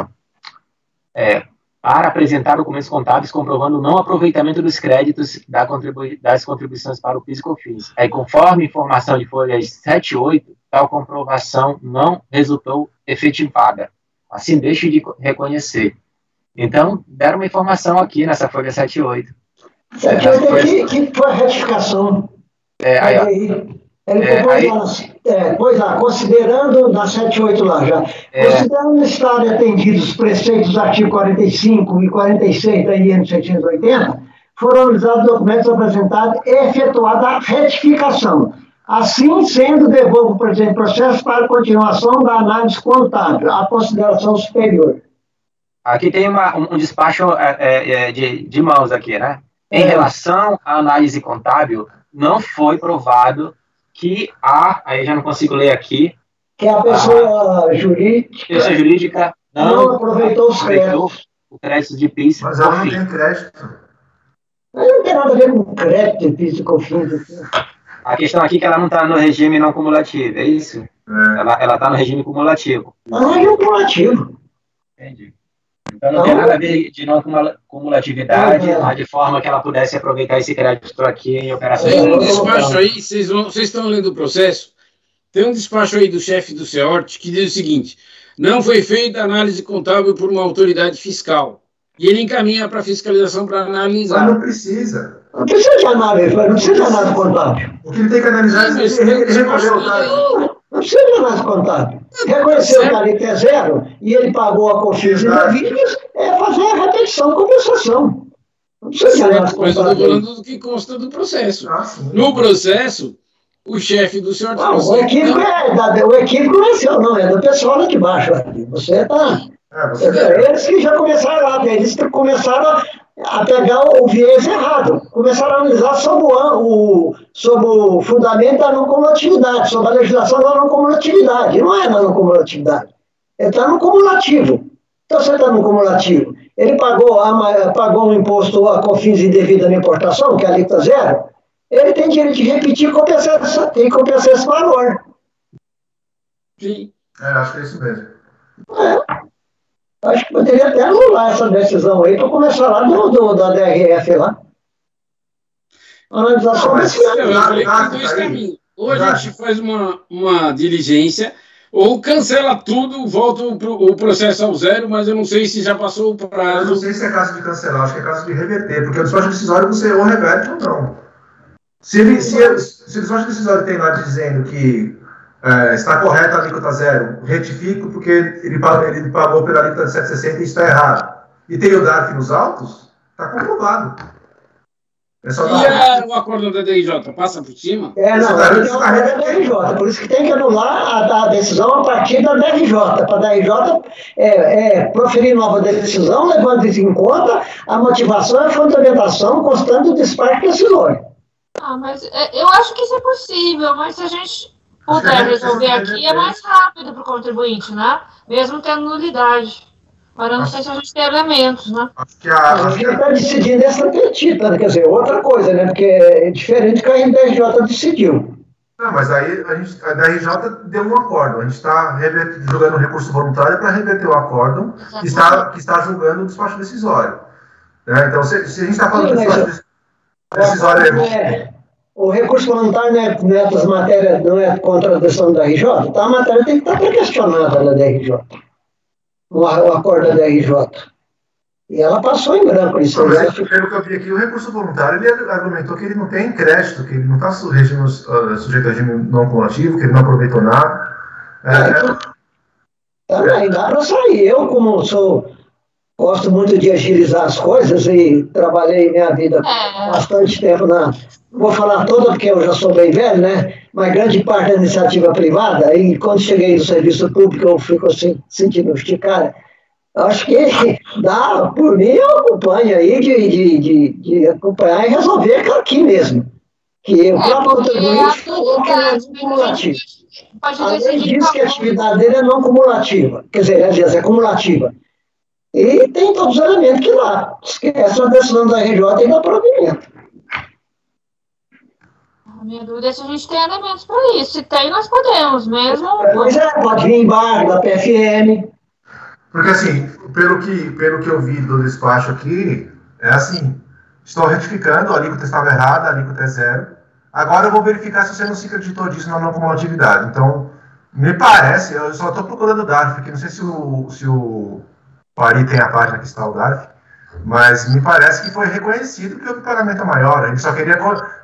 para apresentar documentos contábeis comprovando o não aproveitamento dos créditos das contribuições para o PIS e COFINS. Conforme informação de folhas 7 e 8, tal comprovação não resultou efetivada. Assim, deixe de reconhecer. Então, deram uma informação aqui nessa folha 7 e 8.
7 e 8 aqui, que foi a retificação. Considerando, na 7 e 8 lá já, considerando estarem atendidos os preceitos do artigo 45 e 46 da IN 680, foram analisados documentos apresentados e efetuada a retificação. Assim sendo, devolvo o presente processo para a continuação da análise contábil, a consideração superior.
Aqui tem um despacho de mãos aqui, né? Em relação à análise contábil, não foi provado que aí já não consigo ler aqui,
que a pessoa jurídica não aproveitou os créditos.
O crédito de PIS.
Mas ela não tem crédito.
Mas não tem nada a ver com crédito de PIS e COFINS.
A questão aqui é que ela não está no regime não cumulativo, é isso? Ela está no regime cumulativo.
Regime cumulativo.
Entendi. Então não tem nada a ver de não cumulatividade, de forma que ela pudesse aproveitar esse crédito aqui em operações.
Tem um despacho aí, vocês estão lendo o processo? Tem um despacho aí do chefe do CEORT que diz o seguinte: não foi feita análise contábil por uma autoridade fiscal. E ele encaminha para a fiscalização para analisar.
Mas não precisa.
Não precisa de análise, não precisa de análise contábil.
O que ele tem que analisar é se ele recolheu o dado.
Não precisa de análise contábil. Reconheceu que ali que é zero e ele pagou a COFINS e devidas, é fazer a repetição, compensação. Não precisa ser nós
Mas eu estou
contadores.
falando do que consta do processo.
sim.
No processo, o chefe do senhor...
Não, o equívoco não é seu, não, é do pessoal lá de baixo. Você está... Eles que já começaram lá, eles que começaram a pegar o viés errado, começaram a analisar sobre o fundamento da não cumulatividade, sobre a legislação da não cumulatividade. Não é na não cumulatividade, ele está no cumulativo. Então, você está no cumulativo. Ele pagou um imposto a COFINS indevida na importação, que é a alíquota zero, ele tem direito de repetir e compensar esse valor.
Sim.
Acho que é isso mesmo.
Acho que poderia até anular essa decisão aí para começar lá da DRF lá. Analisação desse ano.
Eu falei que tem dois caminhos. Ou a gente faz uma diligência, ou cancela tudo, volta o processo ao zero, mas eu não sei se já passou o prazo.
Eu não sei se é caso de cancelar, acho que é caso de reverter, porque o despacho decisório você ou reverte ou não. Se o despacho decisório tem lá dizendo que está correta a alíquota zero, retifico porque ele pagou pela alíquota de 7,60 e isso está errado. E tem o DARF nos autos, está comprovado. É só
o acordo da DRJ passa por cima?
Não, é da DRJ, por isso que tem que anular a decisão a partir da DRJ, para a DRJ proferir nova decisão, levando isso em conta a motivação e a fundamentação constante do despacho decisório.
Mas eu acho que isso é possível, mas se a gente puder resolver aqui, é mais rápido para o contribuinte, né? Mesmo tendo nulidade. Mas eu não sei se a gente tem elementos, né?
A gente está decidindo essa petita, né? Quer dizer, outra coisa, né? Porque é diferente do que a DRJ decidiu.
Não, mas aí a DRJ deu um acórdão. A gente está jogando recurso voluntário para reverter o acórdão que está julgando o despacho decisório. Né? Então, se a gente está falando do despacho decisório...
O recurso voluntário não é contra a decisão da RJ, então a matéria tem que estar pré-questionada na DRJ. O acordo da DRJ. E ela passou em branco isso.
Pelo que eu vi aqui, o recurso voluntário, ele argumentou que ele não tem crédito, que ele não está sujeito a regime não cumulativo, que ele não aproveitou nada.
Também dá para sair. Eu, como gosto muito de agilizar as coisas e trabalhei minha vida bastante tempo não vou falar toda porque eu já sou bem velho, né? Mas grande parte da iniciativa privada, e quando cheguei no serviço público eu fico assim, sentindo esticar. Acho que dá, por mim, eu acompanho aí de acompanhar e resolver aqui mesmo. Que o próprio contribuinte falou que é não cumulativo. Além disso, que a atividade dele é não cumulativa. Quer dizer, aliás, é cumulativa. E tem todos os elementos que lá. Esquece a decisão da RJ e dá provimento.
A minha dúvida é se a gente tem elementos para isso. Se tem, nós podemos mesmo.
Pois pode vir embargo da PFM.
Porque, assim, pelo que eu vi do despacho aqui, é assim, estou retificando, a alíquota estava errada, a alíquota é zero. Agora eu vou verificar se você não se acreditou disso na não cumulatividade. Então, me parece, eu só estou procurando o DARF, porque não sei se o Ari tem a página que está o DARF, mas me parece que foi reconhecido que o pagamento é maior. Ele só queria,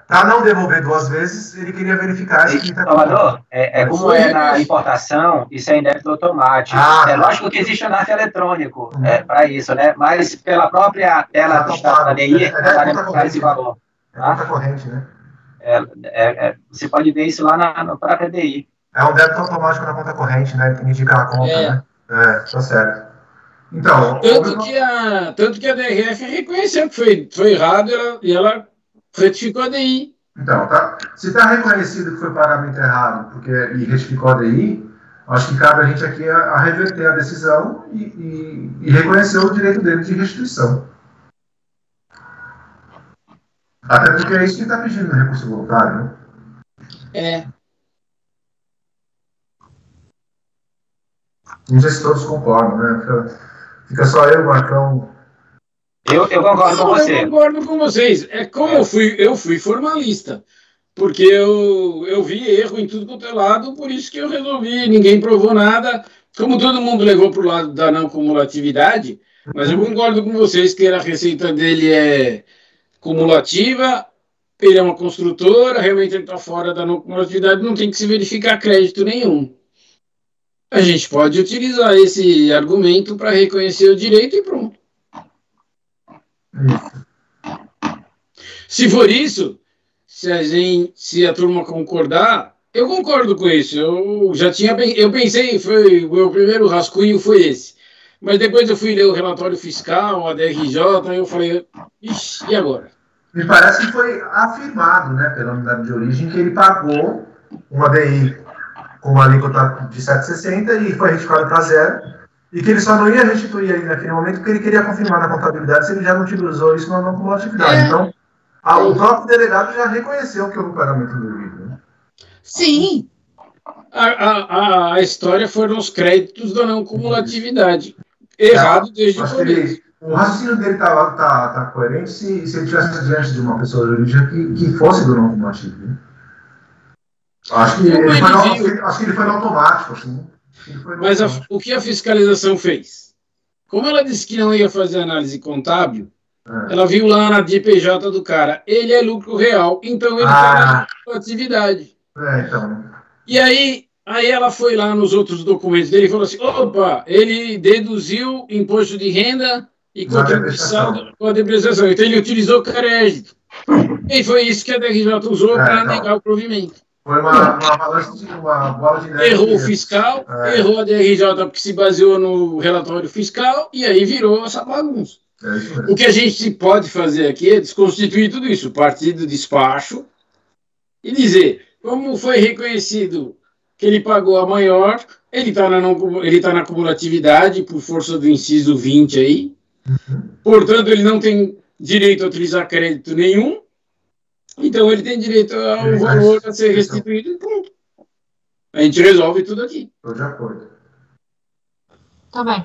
para não devolver duas vezes, ele queria verificar se...
Salvador, como na importação, isso é em débito automático. É lógico que existe o DARF eletrônico para isso, né? Mas pela própria tela do Estado da DI, para esse valor.
É conta corrente, né?
Você pode ver isso lá na própria DI.
É um débito automático na conta corrente, né? Que indica a conta, né? Tá certo. Então,
tanto que a DRF reconheceu que foi errado e ela retificou a DI.
Então, se está reconhecido que foi pagamento errado e retificou a DI, acho que cabe a gente aqui a reverter a decisão e reconhecer o direito dele de restituição. Até porque é isso que está pedindo no recurso voluntário, né? Não sei se todos concordam, né? Fica só eu, Marcão.
Eu concordo com você.
Eu concordo com vocês. Como eu fui formalista. Porque eu vi erro em tudo quanto é lado, por isso que eu resolvi. Ninguém provou nada. Como todo mundo levou para o lado da não cumulatividade, mas eu concordo com vocês que a receita dele é cumulativa, ele é uma construtora, realmente ele está fora da não cumulatividade, não tem que se verificar crédito nenhum. A gente pode utilizar esse argumento para reconhecer o direito e pronto. Se for isso, se a turma concordar, eu concordo com isso. Eu pensei, o meu primeiro rascunho foi esse. Mas depois eu fui ler o relatório fiscal, a DRJ, aí eu falei, ixi, e agora?
Me parece que foi afirmado, né, pela unidade de origem, que ele pagou uma ADI com uma alíquota de 7,60 e foi retificado para zero, e que ele só não ia restituir ali naquele momento porque ele queria confirmar na contabilidade se ele já não utilizou isso na não cumulatividade. Então, o próprio delegado já reconheceu que houve um pagamento indevido. Né?
Sim. A história foram os créditos da não cumulatividade. Errado desde o começo.
O raciocínio dele tá coerente se ele estivesse diante de uma pessoa jurídica que fosse do não cumulativo. Né? Acho que ele foi no automático. Assim.
Mas o que a fiscalização fez? Como ela disse que não ia fazer análise contábil, ela viu lá na DPJ do cara, ele é lucro real, então ele está na atividade.
Então.
E aí ela foi lá nos outros documentos dele e falou assim, opa, ele deduziu imposto de renda e contribuição com a depreciação. Então ele utilizou crédito. E foi isso que a DRJ usou para negar o provimento.
Foi uma bola de neve.
Errou o fiscal, errou a DRJ porque se baseou no relatório fiscal e aí virou essa bagunça. O que a gente pode fazer aqui é desconstituir tudo isso, partir do despacho e dizer, como foi reconhecido que ele pagou a maior, ele está na cumulatividade por força do inciso 20 aí, portanto ele não tem direito a utilizar crédito nenhum, então ele tem direito ao valor a ser restituído e pronto. A gente resolve tudo aqui.
Estou de acordo.
Tá bem.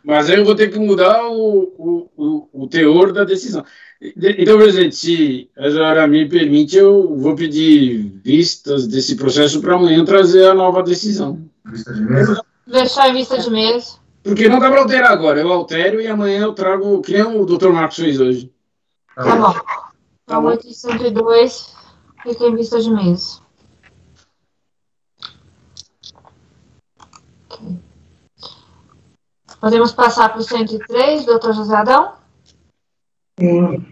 Mas aí eu vou ter que mudar o teor da decisão. Então, presidente, se a senhora me permite, eu vou pedir vistas desse processo para amanhã trazer a nova decisão.
Vista de mesa?
Deixar em vista de mesa.
Porque não dá para alterar agora. Eu altero e amanhã eu trago, que nem o Dr. Marcos fez hoje.
Tá bom. Então, 802 fica em vista de mesa. Okay. Podemos passar para o 103, doutor José Adão?
Sim.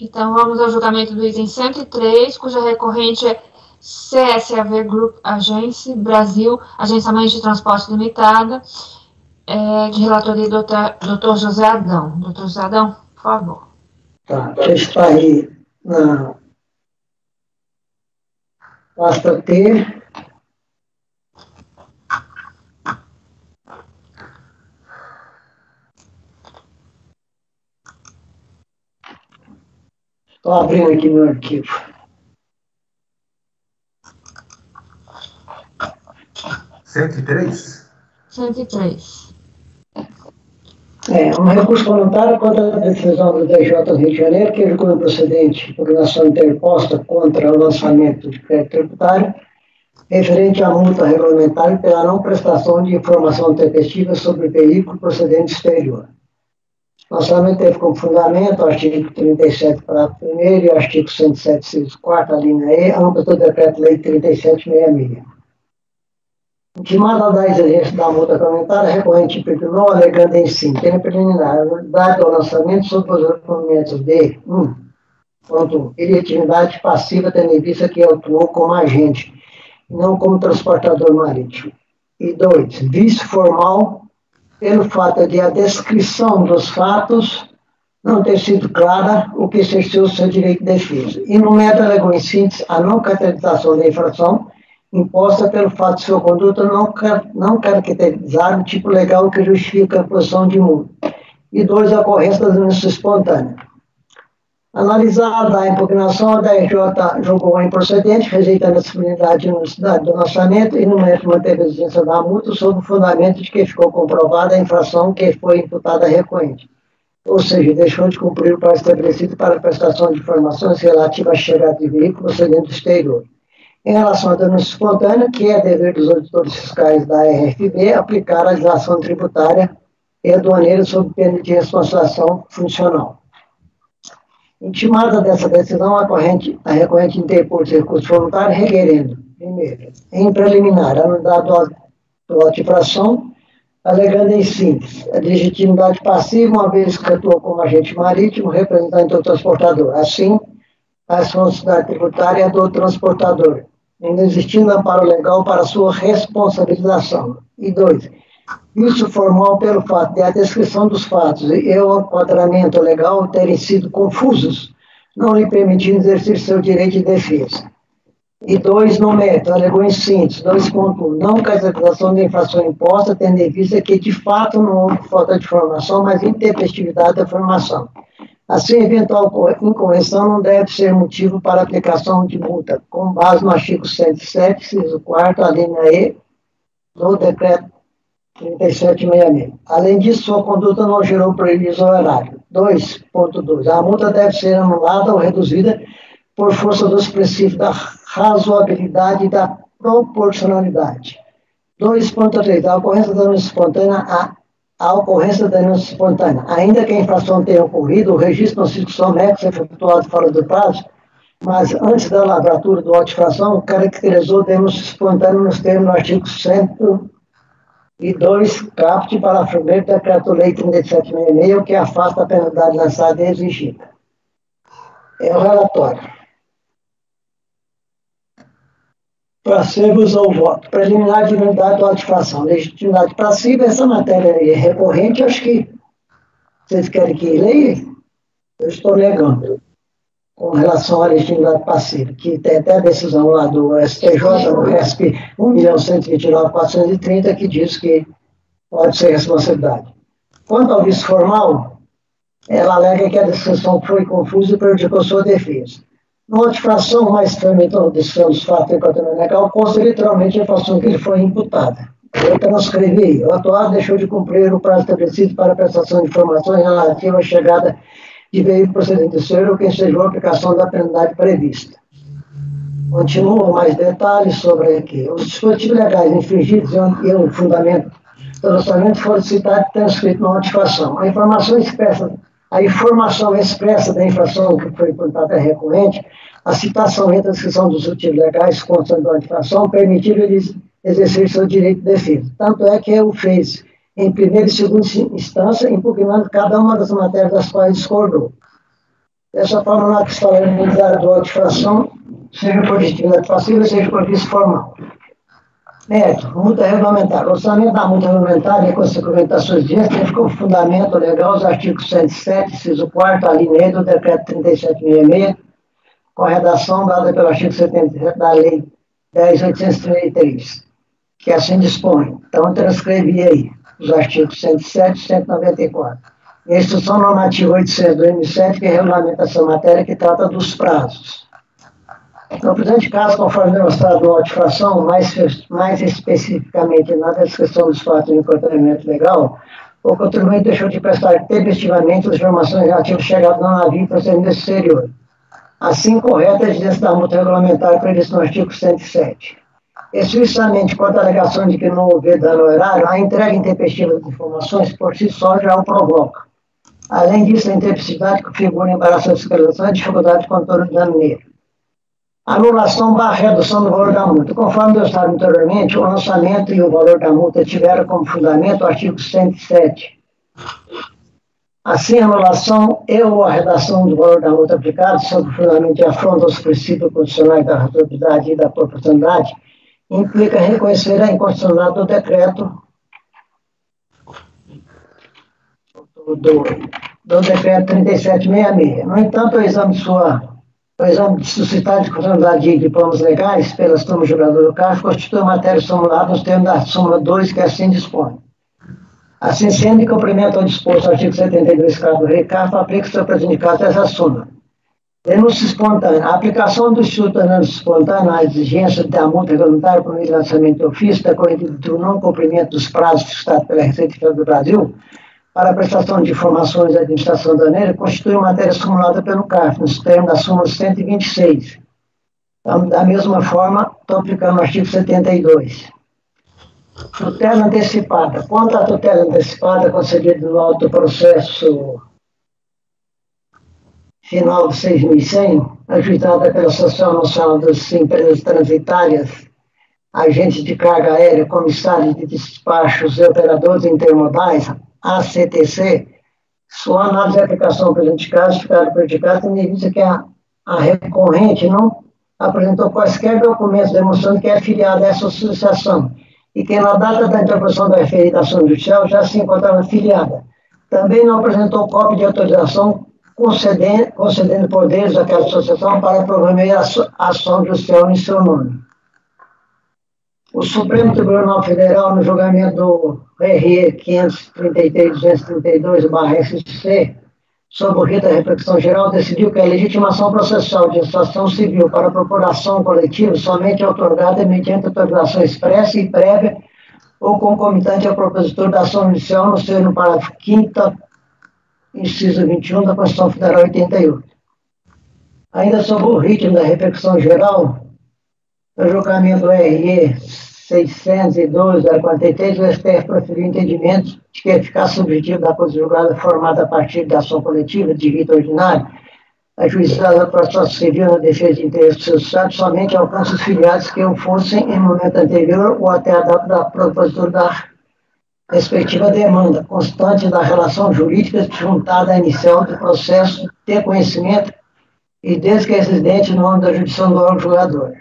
Então, vamos ao julgamento do item 103, cuja recorrente é CSAV Group Agência Brasil, Agenciamento de Transporte Limitada, de relatoria do doutor José Adão. Doutor José Adão, por favor.
Tá, já está aí na pasta T. Estou abrindo aqui meu arquivo.
$103?
103.
Um recurso voluntário contra a decisão do TJ do Rio de Janeiro, que julgou improcedente impugnação interposta contra o lançamento de crédito tributário, referente à multa regulamentar pela não prestação de informação tempestiva sobre veículo procedente do exterior. O lançamento teve como fundamento o artigo 37, parágrafo 1º e o artigo 107, inciso 4º, a linha E, ambos do Decreto-Lei 3766. Intimada a dar exigência da multa regulamentar, a recorrente impugnou, alegando em si, pena preliminar, a nulidade do lançamento sob os argumentos de 1. Iletividade passiva, tendo em vista que atuou como agente, e não como transportador marítimo. E 2. Vício formal, pelo fato de a descrição dos fatos não ter sido clara, o que exerceu o seu direito de defesa. E no mérito alegou em síntese a não caracterização da infração imposta pelo fato de sua conduta não caracterizar o tipo legal que justifica a posição de multa. E 2. A ocorrência da denúncia espontânea. Analisada a impugnação, a DRJ julgou a improcedente, rejeitando a disponibilidade e nulidade do lançamento e no mérito manteve a exigência da multa sob o fundamento de que ficou comprovada a infração que foi imputada à recorrente. Ou seja, deixou de cumprir o prazo estabelecido para a prestação de informações relativas à chegada de veículo procedente do exterior. Em relação à denúncia espontânea, que é dever dos auditores fiscais da RFB, aplicar a legislação tributária e aduaneira sob pena de responsabilização funcional. Intimada dessa decisão, a recorrente interpôs recurso voluntário requerendo, primeiro, em preliminar, a nulidade do auto de infração, alegando em síntese a legitimidade passiva, uma vez que atuou como agente marítimo, representante do transportador. Assim, a responsabilidade tributária é do transportador, ainda existindo amparo legal para sua responsabilização. E 2, isso formal pelo fato de a descrição dos fatos e o enquadramento legal terem sido confusos, não lhe permitindo exercer seu direito de defesa. E 2, no mérito, alegou em síntese, 2.1, não caracterização da infração imposta, tendo em vista que, de fato, não houve falta de informação, mas intempestividade da informação. Assim, eventual incorreção não deve ser motivo para aplicação de multa, com base no artigo 107, inciso 4º, a linha E, do decreto 3766. Além disso, sua conduta não gerou prejuízo ao erário. 2.2, a multa deve ser anulada ou reduzida por força dos princípios da razoabilidade e da proporcionalidade. 2.3, a ocorrência da denúncia espontânea, ainda que a infração tenha ocorrido, o registro não se somete efetuado fora do prazo, mas antes da lavratura do auto de infração, caracterizou denúncia espontânea nos termos do artigo 102, caput, parágrafo 1º, Decreto-Lei 3766, que afasta a penalidade lançada e exigida. É o relatório. Passemos ao voto. Preliminar de imunidade do auto de infração. Legitimidade passiva, essa matéria é recorrente, acho que vocês querem que leia? Eu estou negando com relação à legitimidade passiva, que tem até a decisão lá do STJ, no RESP 1.129.430, que diz que pode ser responsabilidade. Quanto ao vício formal, ela alega que a decisão foi confusa e prejudicou sua defesa. Na notificação mais tramitou a decisão dos fatos em conta legal, consta literalmente a infração que ele foi imputada. Eu transcrevi, o atuado deixou de cumprir o prazo estabelecido para a prestação de informações relativas à chegada de veículo procedente do senhor ou que ensejou a aplicação da penalidade prevista. Continuam mais detalhes sobre aqui. Os dispositivos legais infringidos e o fundamento do lançamento foram citados e transcritos na notificação. A informação expressa da infração que foi imputada é recorrente, a citação e a transcrição dos motivos legais constantes da infração permitiram eles exercer seu direito de defesa. Tanto é que o fez em primeira e segunda instância, impugnando cada uma das matérias das quais discordou. Dessa forma, na questão da auto de infração, seja por legitimidade passiva, seja por vício formal. Mérito, multa regulamentar. O orçamento da multa regulamentar e consequentemente das suas dias teve como fundamento legal os artigos 107, inciso 4º, a linha E do decreto 3766, com a redação dada pelo artigo 77 da lei 10.833, que assim dispõe. Então, transcrevi aí os artigos 107 e 194. E a Instrução Normativa 800 do M7, que regulamenta essa matéria, que trata dos prazos. No presente caso, conforme demonstrado no auto de infração, mais especificamente na descrição dos fatos de enquadramento legal, o contribuinte deixou de prestar tempestivamente as informações relativas à chegada do navio procedente do exterior. Assim, correta a exigência da multa regulamentar prevista no artigo 107. Explicitamente, quanto à alegação de que não houve dano ao erário, a entrega intempestiva de informações por si só já o provoca. Além disso, a intempestividade configura embaraço de fiscalização e dificuldade de controle do dano nele. Anulação / redução do valor da multa. Conforme demonstrado anteriormente, o lançamento e o valor da multa tiveram como fundamento o artigo 107. Assim, a anulação e ou a redação do valor da multa aplicada, sob o fundamento de afronta aos princípios constitucionais da razoabilidade e da proporcionalidade, implica reconhecer a inconstitucionalidade do decreto do decreto 3766. No entanto, o exame de suscitar de constitucionalidade de diplomas legais pelas turmas julgadoras do CAF constitui matéria simulada nos termos da súmula 2, que assim dispõe. Assim sendo, em cumprimento ao disposto do artigo 72, do RECAF, aplica-se ao presente caso essa súmula. Denúncia espontânea. A aplicação do Instituto da Denúncia Espontânea à exigência da multa regulamentar por meio de lançamento de ofício decorrente do não cumprimento dos prazos fixados pela Receita Federal do Brasil para a prestação de informações da administração aduaneira constitui matéria simulada pelo CAF, nos termos da súmula 126. Então, da mesma forma, estou aplicando o artigo 72. Tutela antecipada. Quanto à tutela antecipada concedida no auto do processo final de 6.100, ajuizada pela Associação Nacional das Empresas Transitárias, agentes de carga aérea, comissários de despachos e operadores intermodais, ACTC, sua análise de aplicação presente caso, ficado prejudicado, tendo em vista que a recorrente não apresentou quaisquer documentos demonstrando que é afiliada a essa associação e que na data da interposição da referida ação judicial já se encontrava afiliada. Também não apresentou cópia de autorização concedendo poderes àquela associação para promover a ação judicial em seu nome. O Supremo Tribunal Federal, no julgamento do RE 533-232/SC, sob o rito da reflexão geral, decidiu que a legitimação processual de ação civil para procuração coletiva somente é otorgada mediante autorização expressa e prévia ou concomitante ao propositor da ação judicial no parágrafo 5º, inciso 21 da Constituição Federal 88. Ainda sob o ritmo da reflexão geral, no julgamento RE 612/43, o STF proferiu entendimento de que a eficácia subjetiva da coisa julgada formada a partir da ação coletiva de rito ordinário, ajuizada no processo civil na defesa de interesses sociais, somente alcança os filiados que o fossem em momento anterior ou até a data da propositura da respectiva demanda, constante da relação jurídica juntada à inicial do processo, ter conhecimento e desde que é residente no âmbito da jurisdição do órgão julgador.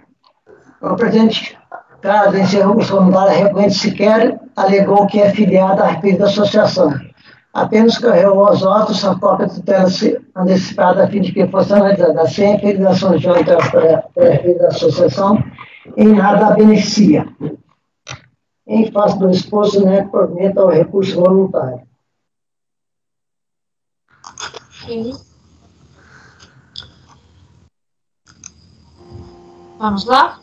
O presente caso, em seu recurso comunitário, a recorrente sequer alegou que é filiada à referida associação. Apenas correu aos autos a cópia de tutela antecipada a fim de que fosse analisada sem a filiação de outra referida associação, em nada a beneficia. Em face do exposto, né, provimento ao recurso voluntário.
Okay. Vamos lá?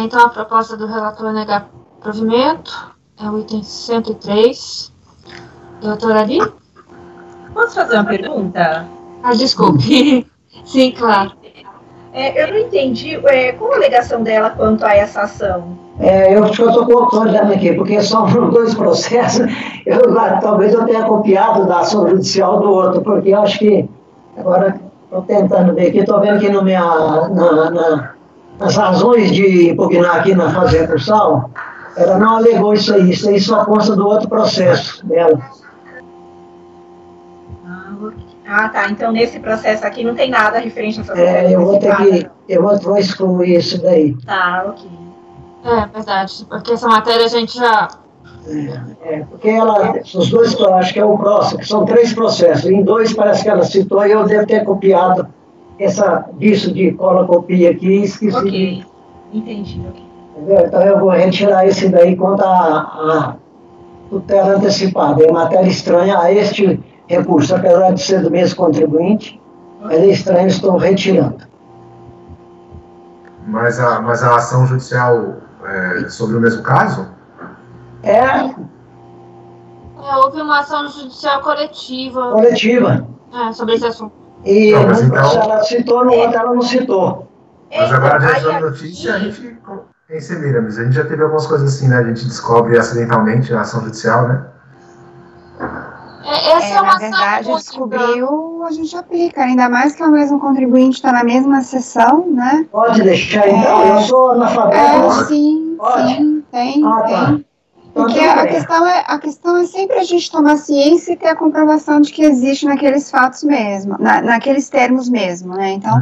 Então, a proposta do relator é negar provimento, é o item 103. Doutora Ari?
Posso fazer uma pergunta?
Desculpe. Sim, claro.
Eu não entendi qual a alegação dela quanto a essa ação.
Eu estou olhando aqui, porque são dois processos. Talvez eu tenha copiado da ação judicial do outro, porque eu acho que, agora estou tentando ver aqui, estou vendo que no nas razões de impugnar aqui na fase recursal, ela não alegou isso aí só consta do outro processo dela.
Tá, então nesse processo aqui não tem nada referente a essa
eu vou excluir isso daí.
Tá, ok.
Verdade, porque essa matéria a gente já...
Porque os dois, eu acho que é o próximo, que são 3 processos, em 2 parece que ela citou e eu devo ter copiado disso de cola-copia aqui e esqueci.
Ok, entendi, ok.
Então eu vou retirar esse daí quanto a tutela antecipada. É matéria estranha a este recurso, apesar de ser do mesmo contribuinte, mas é estranho, estou retirando.
Mas a ação judicial é sobre o mesmo caso?
Houve uma ação judicial coletiva. Sobre esse assunto.
E ela citou, no outro ela não citou.
Mas agora, diante da notícia, a gente tem Semiramis. A gente já teve algumas coisas assim, né? A gente descobre acidentalmente a ação judicial, né?
Essa é uma
na verdade, descobriu, a gente aplica. Ainda mais que o mesmo contribuinte está na mesma sessão, né?
Pode deixar, então. Eu sou analfabeto.
Sim, tem.
Tá.
Porque a questão é sempre a gente tomar ciência e ter a comprovação de que existe naqueles fatos mesmo, naqueles termos mesmo, né? Então,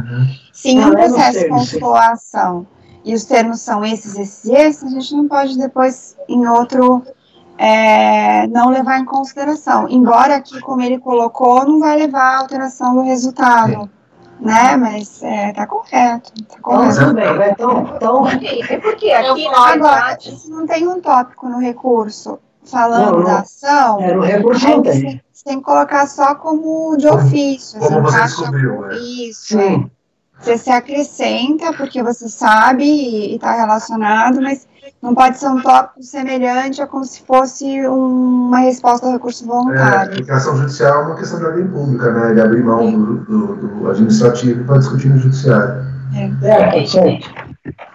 se em um processo constou a ação e os termos são esses, a gente não pode depois, em outro, não levar em consideração. Embora aqui, como ele colocou, não vai levar à alteração do resultado. Né? Mas tá correto.
Tudo bem, então...
porque aqui
agora, se não tem um tópico no recurso falando da ação,
no recurso não tem.
Você tem que colocar só como de ofício.
Como você descobriu,
Isso. Sim. Você se acrescenta, porque você sabe e está relacionado, mas não pode ser um tópico semelhante a como se fosse uma resposta ao recurso voluntário.
Porque a ação judicial é uma questão de ordem pública, né? Ele abrir mão do administrativo para discutir no judiciário.
Certo.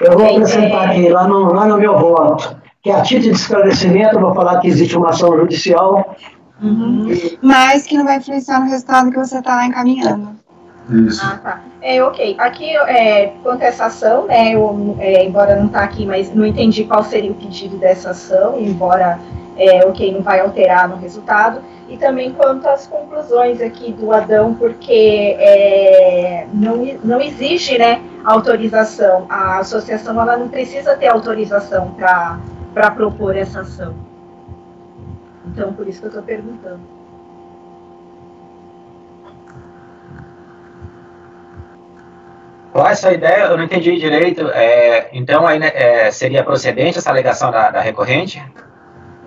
Eu vou acrescentar aqui, lá no meu voto, que a título de esclarecimento, eu vou falar que existe uma ação judicial.
Mas que não vai influenciar no resultado que você está lá encaminhando.
Isso.
Ah, tá. Ok. Aqui, quanto a essa ação, né, embora não está aqui, mas não entendi qual seria o pedido dessa ação, embora, ok, não vai alterar no resultado. E também quanto às conclusões aqui do Adão, porque não exige, né, autorização. A associação ela não precisa ter autorização para propor essa ação. Então, por isso que eu estou perguntando.
Qual é essa ideia? Eu não entendi direito. Então, aí, seria procedente essa alegação da recorrente?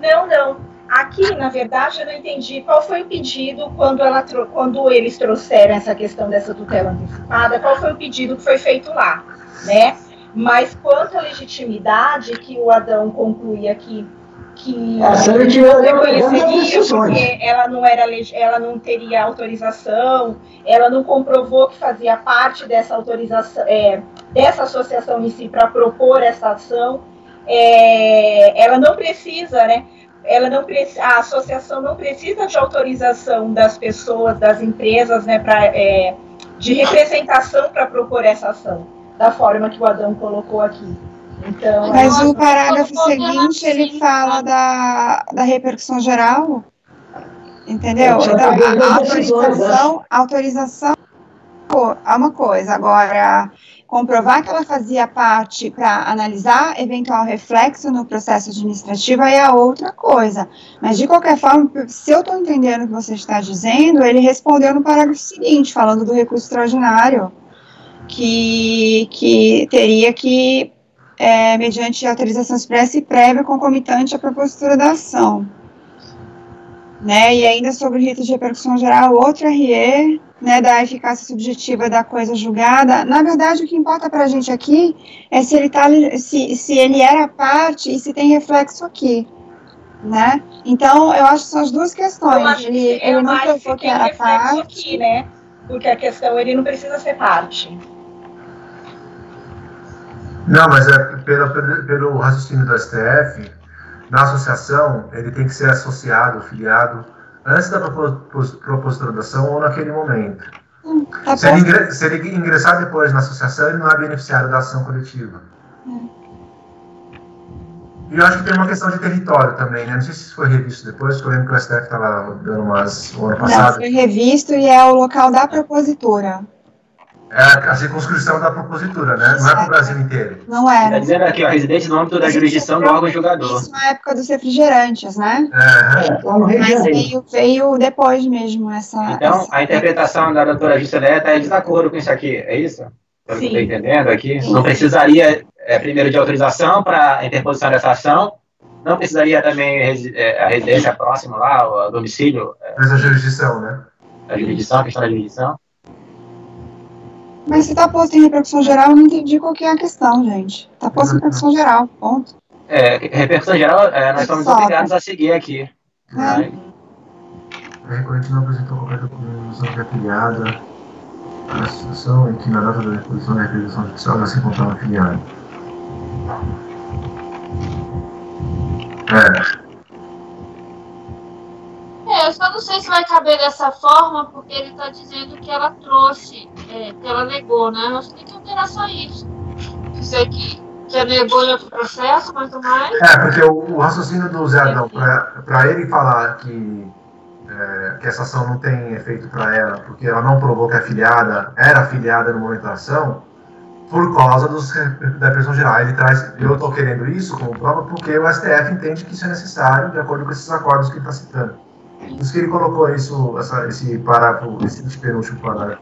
Não. Aqui, na verdade, eu não entendi qual foi o pedido quando eles trouxeram essa questão dessa tutela antecipada, qual foi o pedido que foi feito lá, né? Mas quanto à legitimidade que o Adão conclui aqui, que não reconheceria porque ela não teria autorização, ela não comprovou que fazia parte dessa autorização, dessa associação em si para propor essa ação, ela não precisa, né? A associação não precisa de autorização das pessoas, das empresas, né, de representação para propor essa ação, da forma que o Adão colocou aqui. Então,
mas o parágrafo seguinte, ele fala da repercussão geral, entendeu? Então, a autorização é uma coisa, agora, comprovar que ela fazia parte para analisar eventual reflexo no processo administrativo aí é outra coisa. Mas, de qualquer forma, se eu estou entendendo o que você está dizendo, ele respondeu no parágrafo seguinte, falando do recurso extraordinário, que teria que, mediante autorização expressa e prévia, concomitante à propositura da ação. Né? E ainda sobre o rito de repercussão geral, outro RE, né, da eficácia subjetiva da coisa julgada. Na verdade, o que importa para a gente aqui é se ele era parte e se tem reflexo aqui, né? Então, eu acho que são as duas questões. Ele não provou que era parte.
Aqui, né? Porque a questão, ele não precisa ser parte.
Não, mas pelo raciocínio do STF, na associação, ele tem que ser associado, filiado, antes da propositura da ação ou naquele momento. Se ele ingressar depois na associação, ele não é beneficiário da ação coletiva. E eu acho que tem uma questão de território também, né? Não sei se isso foi revisto depois, porque eu lembro que o STF estava dando umas o ano passado.
Não, foi revisto e é o local da propositura.
É a circunscrição da propositura, né? Não é para o Brasil inteiro.
Não é.
Está dizendo aqui, ó, residente no âmbito da jurisdição do órgão julgador.
Isso na época dos refrigerantes, né?
Lá no Rio de
Mas
Janeiro.
veio depois mesmo essa...
Então, a interpretação da doutora Juscelé está em desacordo com isso aqui, é isso? Pelo que eu estou entendendo aqui. Não precisaria, primeiro, de autorização para a interposição dessa ação, não precisaria também a residência próxima lá, o domicílio.
Mas a jurisdição, né?
A jurisdição, a questão da jurisdição.
Mas se está posto em repercussão geral, eu não entendi qual que é a questão, gente. Está posto em repercussão geral, ponto.
Repercussão geral, nós estamos obrigados a seguir aqui.
A recorrente não apresentou qualquer documentação de afiliada à associação e que na data da reposição da representação judicial vai se encontrar afiliado.
Eu só não sei se vai caber dessa forma, porque ele está dizendo que ela trouxe, que ela negou, né? Eu acho que tem que alterar só isso. Isso aqui, que negou em outro processo, mas não mais.
Porque o raciocínio do Zé Adão, para ele falar que essa ação não tem efeito para ela, porque ela não provou que a afiliada era afiliada no momento da ação, por causa da repressão geral. Ele traz, eu estou querendo isso como prova porque o STF entende que isso é necessário, de acordo com esses acordos que ele está citando. Por isso que ele colocou esse parágrafo, esse penúltimo parágrafo.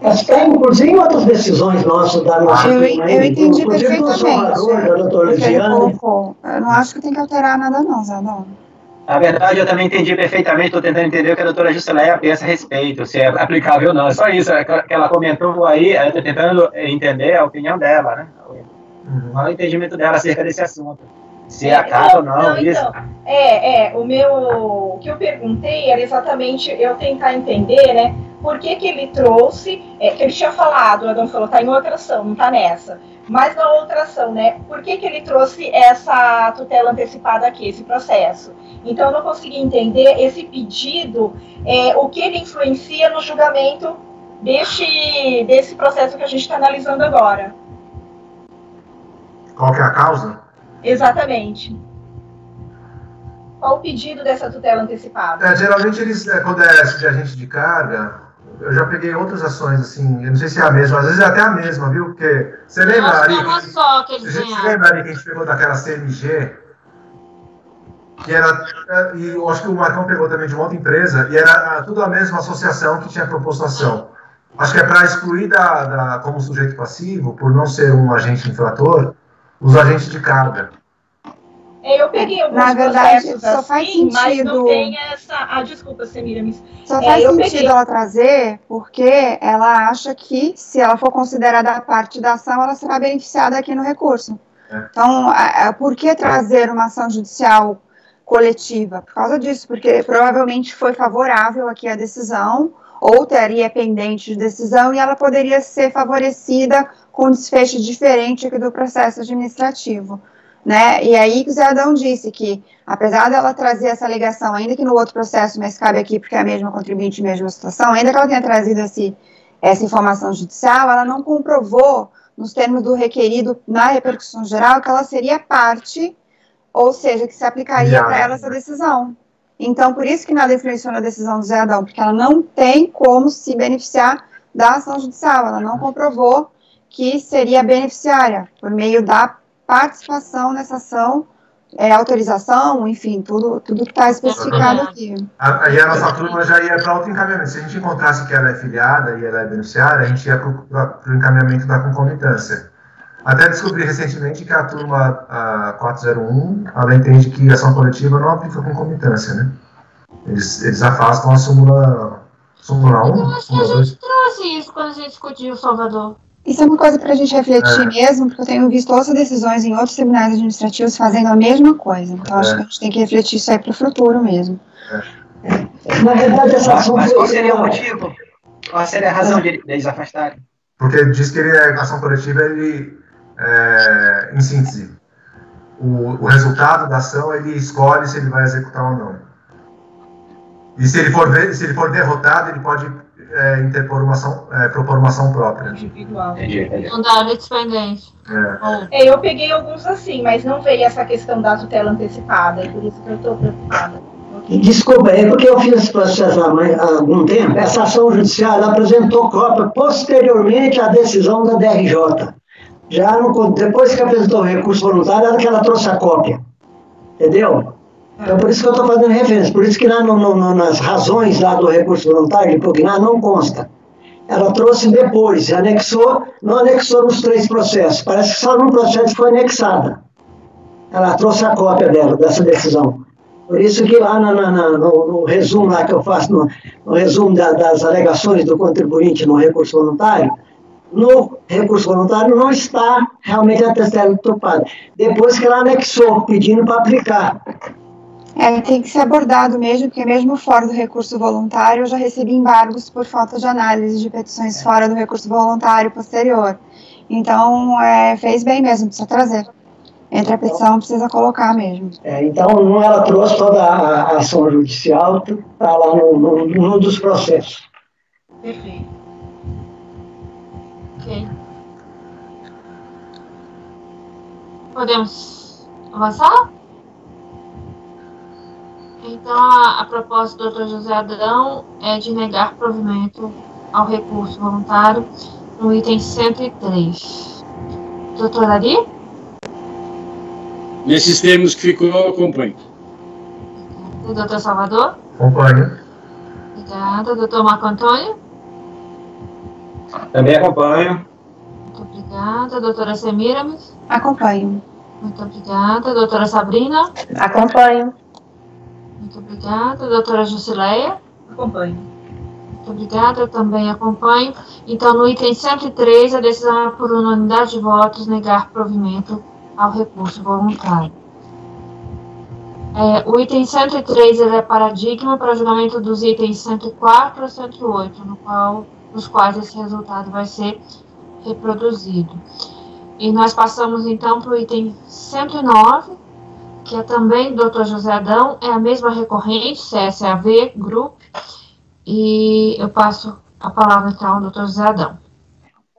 Está, inclusive, em outras decisões nossas da nossa.
Eu entendi perfeitamente.
Eu
não acho que tem que alterar nada, não, Zé Adão.
Na verdade, eu também entendi perfeitamente, estou tentando entender o que a doutora Jusceléia pensa a respeito, se é aplicável ou não. É só isso que ela comentou aí, eu estou tentando entender a opinião dela, né? Qual é o entendimento dela acerca desse assunto. Se acaba ou não, isso.
O que eu perguntei era exatamente eu tentar entender, né, por que ele trouxe, que ele tinha falado, o Adão falou, está em outra ação, não está nessa, mas na outra ação, né, por que ele trouxe essa tutela antecipada aqui, esse processo? Então, eu não consegui entender esse pedido, o que ele influencia no julgamento desse processo que a gente está analisando agora.
Qual que é a causa?
Exatamente. Qual o pedido dessa tutela antecipada?
Geralmente eles, quando é subagente de carga, eu já peguei outras ações, assim, eu não sei se é a mesma, às vezes é até a mesma, viu? Porque você lembra, Ari, você lembra, Ari, que a gente pegou daquela CMG, que era, e eu acho que o Marcão pegou também de uma outra empresa, e era tudo a mesma associação que tinha proposto a ação. Acho que é para excluir como sujeito passivo, por não ser um agente infrator, os agentes de carga.
Eu peguei alguns
Na verdade,
processos
só faz
assim,
sentido.
mas não tem essa... desculpa, Semiramis.
Só faz sentido ela trazer, porque ela acha que, se ela for considerada parte da ação, ela será beneficiada aqui no recurso. Então, por que trazer uma ação judicial coletiva? Por causa disso, porque provavelmente foi favorável aqui a decisão, ou teria pendente de decisão, e ela poderia ser favorecida com desfecho diferente aqui do processo administrativo. Né? E aí que o Zé Adão disse que, apesar dela trazer essa alegação, ainda que no outro processo, mas cabe aqui porque é a mesma contribuinte, mesma situação, ainda que ela tenha trazido essa informação judicial, ela não comprovou, nos termos do requerido na repercussão geral, que ela seria parte, ou seja, que se aplicaria para ela essa decisão. Então, por isso que nada influenciou na decisão do Zé Adão, porque ela não tem como se beneficiar da ação judicial, ela não comprovou que seria beneficiária, por meio da participação nessa ação, autorização, enfim, tudo que está especificado aqui.
Aí a nossa turma já ia para outro encaminhamento. Se a gente encontrasse que ela é filiada e ela é beneficiária, a gente ia para o encaminhamento da concomitância. Até descobri recentemente que a turma 401, ela entende que a ação coletiva não aplica concomitância, né? Eles afastam a súmula 1,
Eu acho que a
súmula 2.
gente trouxe isso quando a gente discutiu o Salvador.
Isso é uma coisa para a gente refletir mesmo, porque eu tenho visto outras decisões em outros tribunais administrativos fazendo a mesma coisa. Então, acho que a gente tem que refletir isso aí para o futuro mesmo.
Na verdade, essa ação...
Mas qual seria o motivo? Qual seria a razão deles afastarem?
Porque diz que a ação coletiva, em síntese, o resultado da ação, ele escolhe se ele vai executar ou não. E se ele for derrotado, ele pode interpor uma ação, propor uma ação própria.
Individual.
Não dá dependente.
Eu peguei alguns assim, mas não veio essa questão da tutela antecipada, é por isso que eu estou preocupada.
Desculpa, é porque eu fiz esse processo há algum tempo. Essa ação judicial ela apresentou cópia posteriormente à decisão da DRJ. Depois que apresentou o recurso voluntário, ela que ela trouxe a cópia. Entendeu? Então, por isso que eu estou fazendo referência. Por isso que lá nas razões lá do recurso voluntário de impugnar não consta. Ela trouxe depois, não anexou nos 3 processos. Parece que só num processo foi anexada. Ela trouxe a cópia dessa decisão. Por isso que lá no resumo lá que eu faço, no resumo das alegações do contribuinte no recurso voluntário, no recurso voluntário não está realmente a tutela topada. Depois que ela anexou, pedindo para aplicar.
Tem que ser abordado mesmo, porque mesmo fora do recurso voluntário, eu já recebi embargos por falta de análise de petições fora do recurso voluntário posterior. Então, fez bem mesmo, precisa trazer. Entre a petição, precisa colocar mesmo.
Então, não ela trouxe toda a ação judicial, está lá num dos processos.
Perfeito.
Ok. Podemos avançar? Então, a proposta do Dr. José Adão é de negar provimento ao recurso voluntário no item 103. Doutor Ari?
Nesses termos que ficou, eu acompanho.
E doutor Salvador?
Acompanho.
Obrigada. Doutor Marco Antônio?
Também acompanho.
Muito obrigada. Doutora Semiramis?
Acompanho.
Muito obrigada. Doutora Sabrina?
Acompanho.
Muito obrigada. Doutora Jusileia?
Acompanho.
Muito obrigada, eu também acompanho. Então, no item 103, a decisão é por unanimidade de votos negar provimento ao recurso voluntário. O item 103 ele é paradigma para julgamento dos itens 104 a 108, nos quais esse resultado vai ser reproduzido. E nós passamos, então, para o item 109, que é também do Dr. José Adão, é a mesma recorrente, CSAV, Group, e eu passo A palavra, então, doutor José Adão.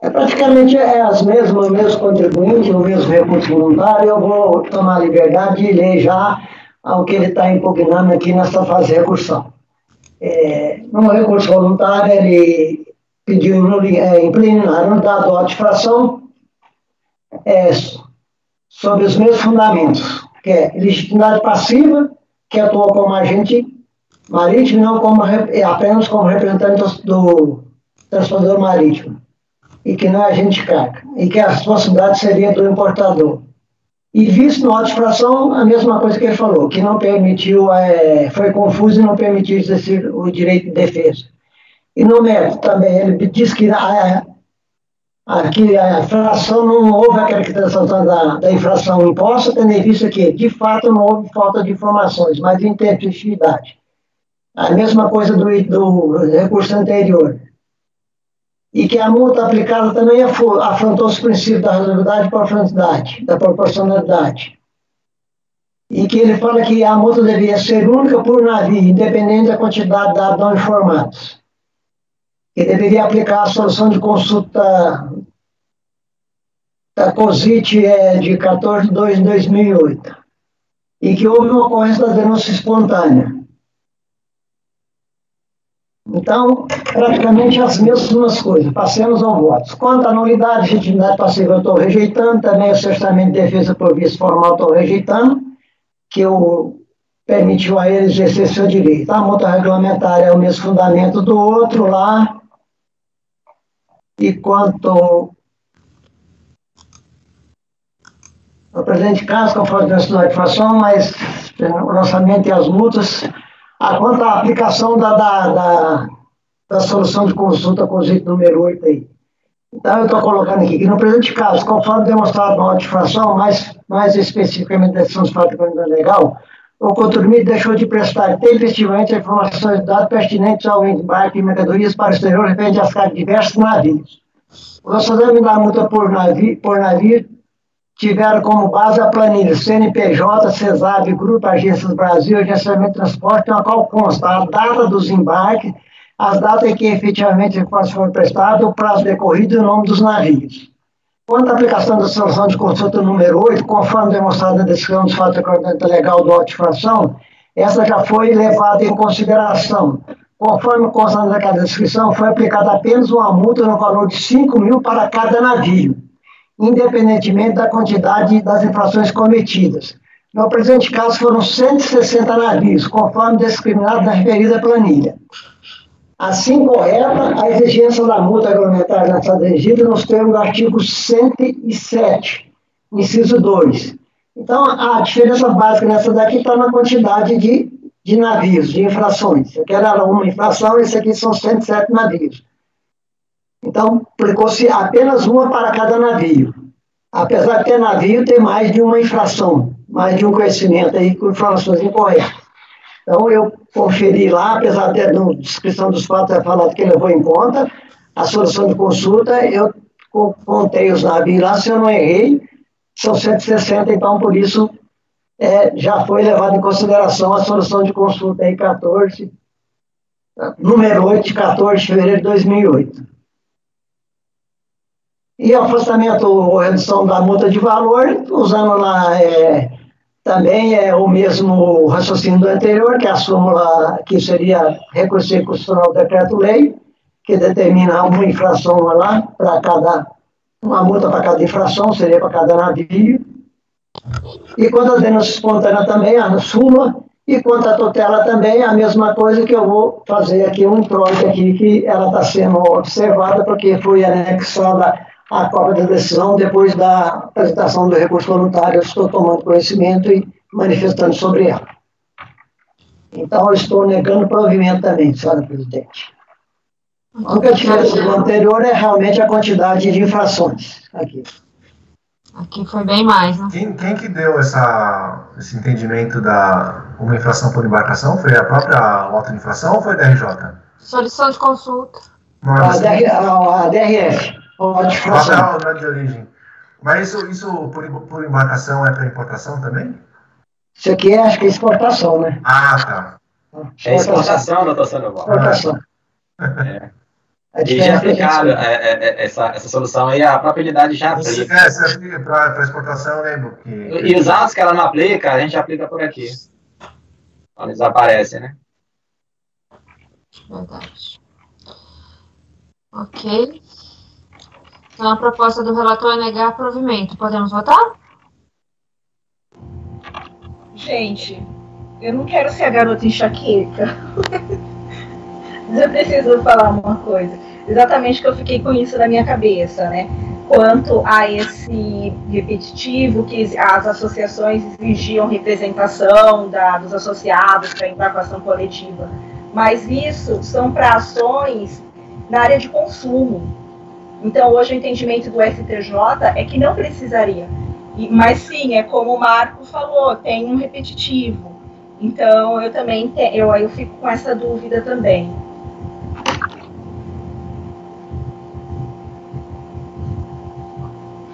Praticamente o mesmo contribuinte, o mesmo recurso voluntário. Eu vou tomar a liberdade de ler já o que ele está impugnando aqui nessa fase de recursão. No recurso voluntário, ele pediu em plenário um dado de fração sobre os mesmos fundamentos, que é legitimidade passiva, que atua como agente marítimo, não apenas como representante do transportador marítimo, e que não é agente de carga, e que a responsabilidade seria do importador. E visto no auto de fração, a mesma coisa que ele falou, que não permitiu, foi confuso e não permitiu exercer o direito de defesa. E no mérito também, ele diz que aqui a infração não houve a caracterização da infração imposta, tendo em vista que, de fato, não houve falta de informações, mas de intempestividade. A mesma coisa do recurso anterior. E que a multa aplicada também afrontou os princípios da razoabilidade e da proporcionalidade. E que ele fala que a multa deveria ser única por navio, independente da quantidade de dados não informados. Que deveria aplicar a solução de consulta da COSIT de 14/2 de 2008. E que houve uma ocorrência da denúncia espontânea. Então, praticamente as mesmas coisas. Passemos ao voto. Quanto à nulidade, legitimidade passiva, eu estou rejeitando. Também o cerceamento de defesa por visto formal, estou rejeitando, que permitiu a ele exercer seu direito. A multa regulamentar é o mesmo fundamento do outro lá. E quanto ao presente caso, conforme a de infração, mas o lançamento e as multas, quanto à aplicação da solução de consulta com o jeito número 8 aí. Então, eu estou colocando aqui que no presente caso, conforme demonstrado na auto de infração, mais especificamente da decisão de fato legal, o contribuinte deixou de prestar tempestivamente informações de dados pertinentes ao embarque de mercadorias para o exterior referente às cargas de diversos navios. O lançamento da multa por navio tiveram como base a planilha CNPJ, CESAB, Grupo Agências Brasil, Agenciamento de Transporte, na qual consta a data dos embarques, as datas em que efetivamente as informações foram prestadas, o prazo decorrido e o nome dos navios. Quanto à aplicação da solução de consulta número 8, conforme demonstrado na descrição dos fatos de acordamento legal do auto de infração, essa já foi levada em consideração. Conforme consta naquela descrição, foi aplicada apenas uma multa no valor de 5 mil para cada navio, independentemente da quantidade das infrações cometidas. No presente caso, foram 160 navios, conforme discriminado na referida planilha. Assim correta, a exigência da multa regulamentar nessa regida nos termos do artigo 107, inciso 2. Então, a diferença básica nessa daqui está na quantidade de navios, de infrações. Aqui era uma infração, esse aqui são 107 navios. Então, aplicou-se apenas uma para cada navio. Apesar de ter navio, tem mais de uma infração, mais de um conhecimento aí com informações incorretas. Então, eu conferi lá, apesar de na descrição dos fatos ter falado que levou em conta a solução de consulta, eu contei os navios lá, se eu não errei, são 160, então, por isso, já foi levado em consideração a solução de consulta aí número 8, de 14 de fevereiro de 2008. E afastamento ou redução da multa de valor, usando lá também o mesmo raciocínio do anterior, que a súmula que seria recurso constitucional do decreto-lei, que determina uma infração lá, uma multa para cada infração, seria para cada navio. E quanto à denúncia espontânea também, a súmula, e quanto à tutela também, a mesma coisa, que eu vou fazer aqui um introito aqui, que ela está sendo observada, porque foi anexada a cópia da decisão depois da apresentação do recurso voluntário. Eu estou tomando conhecimento e manifestando sobre ela. Então, eu estou negando provimento também, senhora presidente. A única diferença do anterior é realmente a quantidade de infrações aqui.
Aqui foi bem mais, né?
Quem que deu esse entendimento da uma infração por embarcação? Foi a própria auto-infração ou foi a DRJ?
Solução de consulta.
A DRF.
Não de origem. Mas isso por embarcação é para importação também?
Isso aqui acho que é exportação, né?
Ah, tá.
É exportação, doutor Sandoval.
Exportação.
E já aplicado essa solução aí, a própria unidade já aplica.
Você aplica para exportação, eu lembro.
E os autos que ela não aplica, a gente aplica por aqui. Quando desaparece, né?
Verdade. Ok. Então, a proposta do relator é negar provimento. Podemos votar?
Gente, eu não quero ser a garota enxaqueca. Mas eu preciso falar uma coisa. Exatamente que eu fiquei com isso na minha cabeça, né? Quanto a esse repetitivo, que as associações exigiam representação dos associados para entrar com ação coletiva. Mas isso são para ações na área de consumo. Então, hoje o entendimento do STJ é que não precisaria. Mas sim, é como o Marco falou, tem um repetitivo. Então, eu também eu fico com essa dúvida também.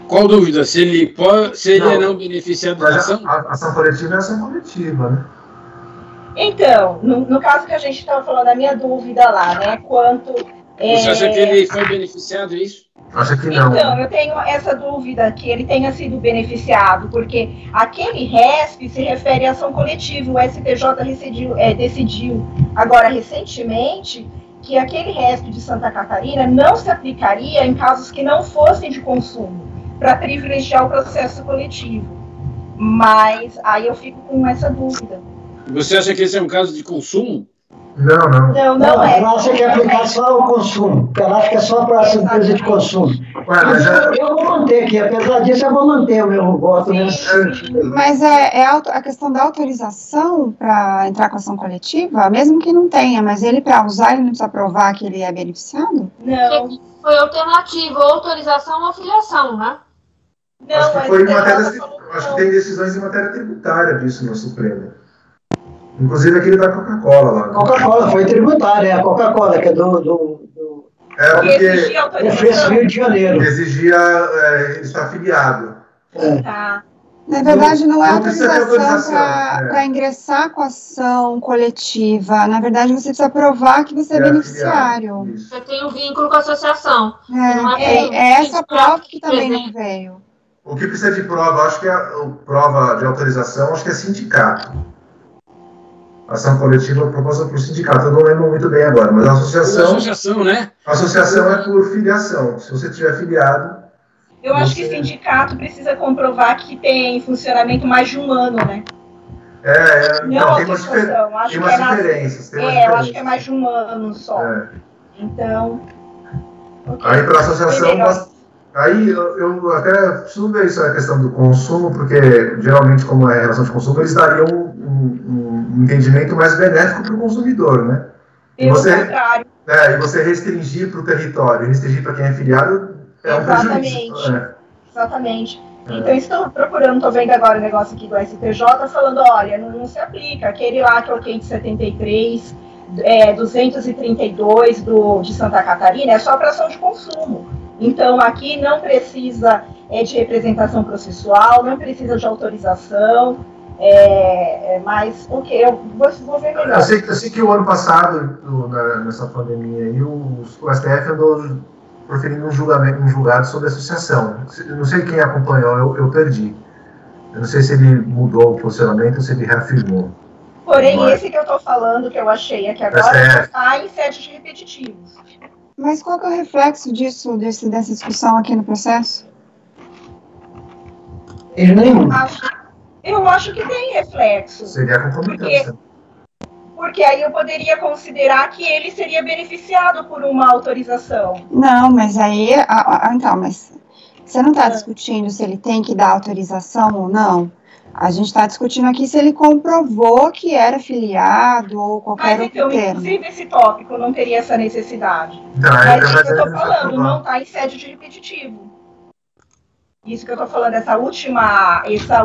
Qual dúvida? Se ele é não beneficiado da ação?
A ação coletiva é ação coletiva, né?
Então, no caso que a gente estava falando, a minha dúvida lá, né? Quanto...
Você acha que ele foi beneficiado, é isso?
Acho que não.
Então, eu tenho essa dúvida que ele tenha sido beneficiado, porque aquele RESP se refere à ação coletiva, o STJ decidiu agora recentemente que aquele RESP de Santa Catarina não se aplicaria em casos que não fossem de consumo, para privilegiar o processo coletivo. Mas aí eu fico com essa dúvida.
Você acha que esse é um caso de consumo?
Não é.
Ela acha que é aplicar só o consumo, ela acha que é só para essa empresa de consumo. Eu vou manter aqui, apesar disso, eu vou manter o meu voto nesse sentido.
Mas a questão da autorização para entrar com ação coletiva, mesmo que não tenha, mas ele para usar, ele não precisa provar que ele é beneficiado?
Não.
Foi alternativa, autorização ou filiação, né?
Não,
acho que foi acho que tem decisões em matéria tributária disso no Supremo. Inclusive aquele da Coca-Cola lá.
Coca-Cola foi tributária, a Coca-Cola, que é do
porque
refresco Rio de Janeiro.
Exigia estar afiliado.
Tá.
Na verdade, não é
autorização
para ingressar com ação coletiva. Na verdade, você precisa provar que você é beneficiário.
Você tem um vínculo com a associação.
É essa prova que também não veio.
O que precisa de prova, acho que prova de autorização, acho que é sindicato. Ação coletiva proposta por sindicato, eu não lembro muito bem agora, mas a associação,
né?
A associação é por filiação. Se você tiver filiado...
Eu acho que sindicato precisa comprovar que tem funcionamento mais de um ano, né?
Não, tem umas diferenças.
Eu acho que é mais de um ano só. Então... Okay.
Aí, para a associação... Aí, eu até preciso ver isso, a questão do consumo, porque, geralmente, como é relação de consumo, eles dariam um entendimento mais benéfico para o consumidor, né?
Pelo contrário.
E você restringir para o território, restringir para quem é filiado, é um prejuízo.
Exatamente. Então, estou vendo agora o negócio aqui do STJ, falando, olha, não se aplica. Aquele lá que é o 573, 232 de Santa Catarina, é só para ação de consumo. Então, aqui não precisa de representação processual, não precisa de autorização, mas, ok, eu vou ver melhor.
Eu sei que o ano passado, nessa pandemia, aí, o STF andou proferindo um julgado sobre associação. Não sei quem acompanhou, eu perdi. Eu não sei se ele mudou o posicionamento ou se ele reafirmou.
Porém, esse que eu estou falando, que eu achei aqui agora, está em sete de repetitivos.
Mas qual que é o reflexo dessa discussão aqui no processo?
Eu acho que tem reflexo.
Seria a concomitância.
Porque aí eu poderia considerar que ele seria beneficiado por uma autorização.
Não, mas aí... mas você não está discutindo se ele tem que dar autorização ou não. A gente está discutindo aqui se ele comprovou que era filiado ou qualquer outro termo.
Inclusive, esse tópico não teria essa necessidade.
Então,
mas isso que eu estou falando, não está em sede de repetitivo. Isso que eu estou falando,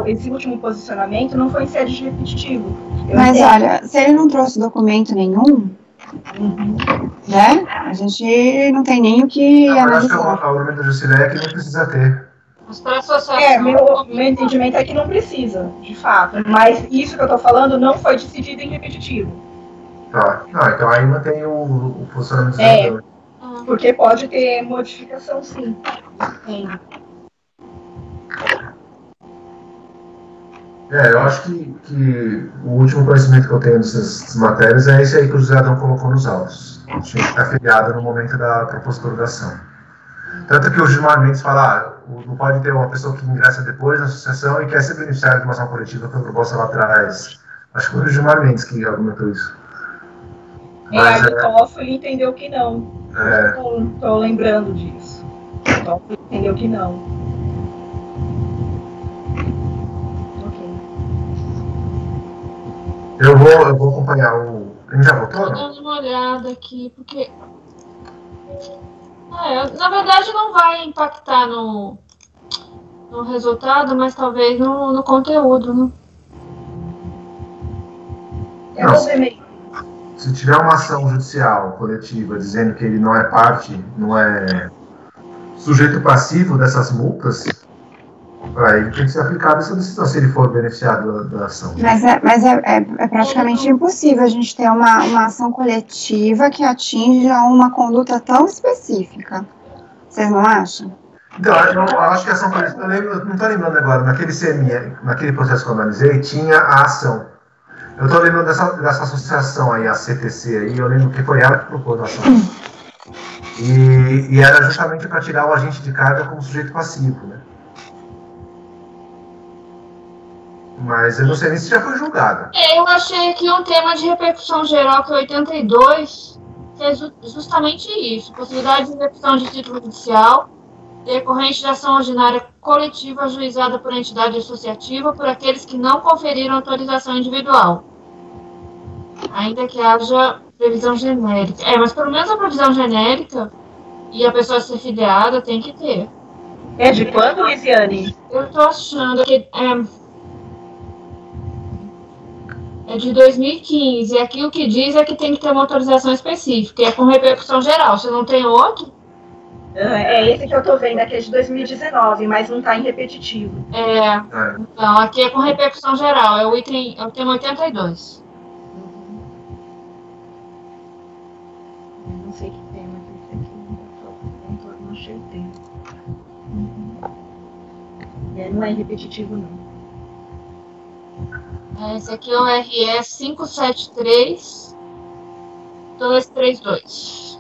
esse último posicionamento não foi em sede de repetitivo.
Mas olha, se ele não trouxe documento nenhum, né, a gente não tem nem o que analisar.
Eu acho que o argumento da Jusilé é que não precisa ter.
Mas para associação...
meu entendimento é que não precisa, de fato. Mas isso que eu estou falando não foi decidido em repetitivo.
Tá. Então aí mantém o posicionamento do senador.
Porque pode ter modificação, sim.
Eu acho que o último conhecimento que eu tenho dessas matérias é esse aí que o José Adão colocou nos autos. Tinha que estar filiado no momento da propositura da ação. Tanto que o Gilmar Mendes fala, não pode ter uma pessoa que ingressa depois na associação e quer ser beneficiário de uma ação coletiva que foi proposta lá atrás. Acho que foi o Gilmar Mendes que argumentou isso.
Mas, o Toffoli entendeu que não. Estou lembrando disso. O Toffoli entendeu que não. Ok.
Eu vou acompanhar o... Ele já votou?
Vou dar uma olhada aqui, porque... na verdade não vai impactar no resultado, mas talvez no conteúdo, né?
Se tiver uma ação judicial coletiva dizendo que ele não é parte, não é sujeito passivo dessas multas, para ele tem que ser aplicada essa decisão, se ele for beneficiado da ação.
Mas é praticamente impossível a gente ter uma ação coletiva que atinja uma conduta tão específica. Vocês não acham?
Então, eu acho que a ação coletiva, eu não estou lembrando agora, naquele CME, naquele processo que eu analisei, tinha a ação. Eu estou lembrando dessa associação aí, a CTC aí, eu lembro que foi ela que propôs a ação. E era justamente para tirar o agente de carga como sujeito passivo, né? Mas eu não sei nem se já foi julgada.
Eu achei aqui um tema de repercussão geral, que é 82, que é justamente isso. Possibilidade de execução de título judicial decorrente de ação ordinária coletiva ajuizada por entidade associativa por aqueles que não conferiram autorização individual, ainda que haja previsão genérica. Mas pelo menos a previsão genérica e a pessoa ser filiada tem que ter.
É de quando, Lisiane?
Eu estou achando que é de 2015. E aqui o que diz é que tem que ter uma autorização específica, é com repercussão geral. Você não tem outro?
É esse que eu estou vendo, aqui é de 2019, mas não está em repetitivo.
Então, aqui é com repercussão geral, é o tema 82.
Não sei que tema que esse aqui não achei o tema. Não é repetitivo, não.
Esse aqui é o RS 573-232.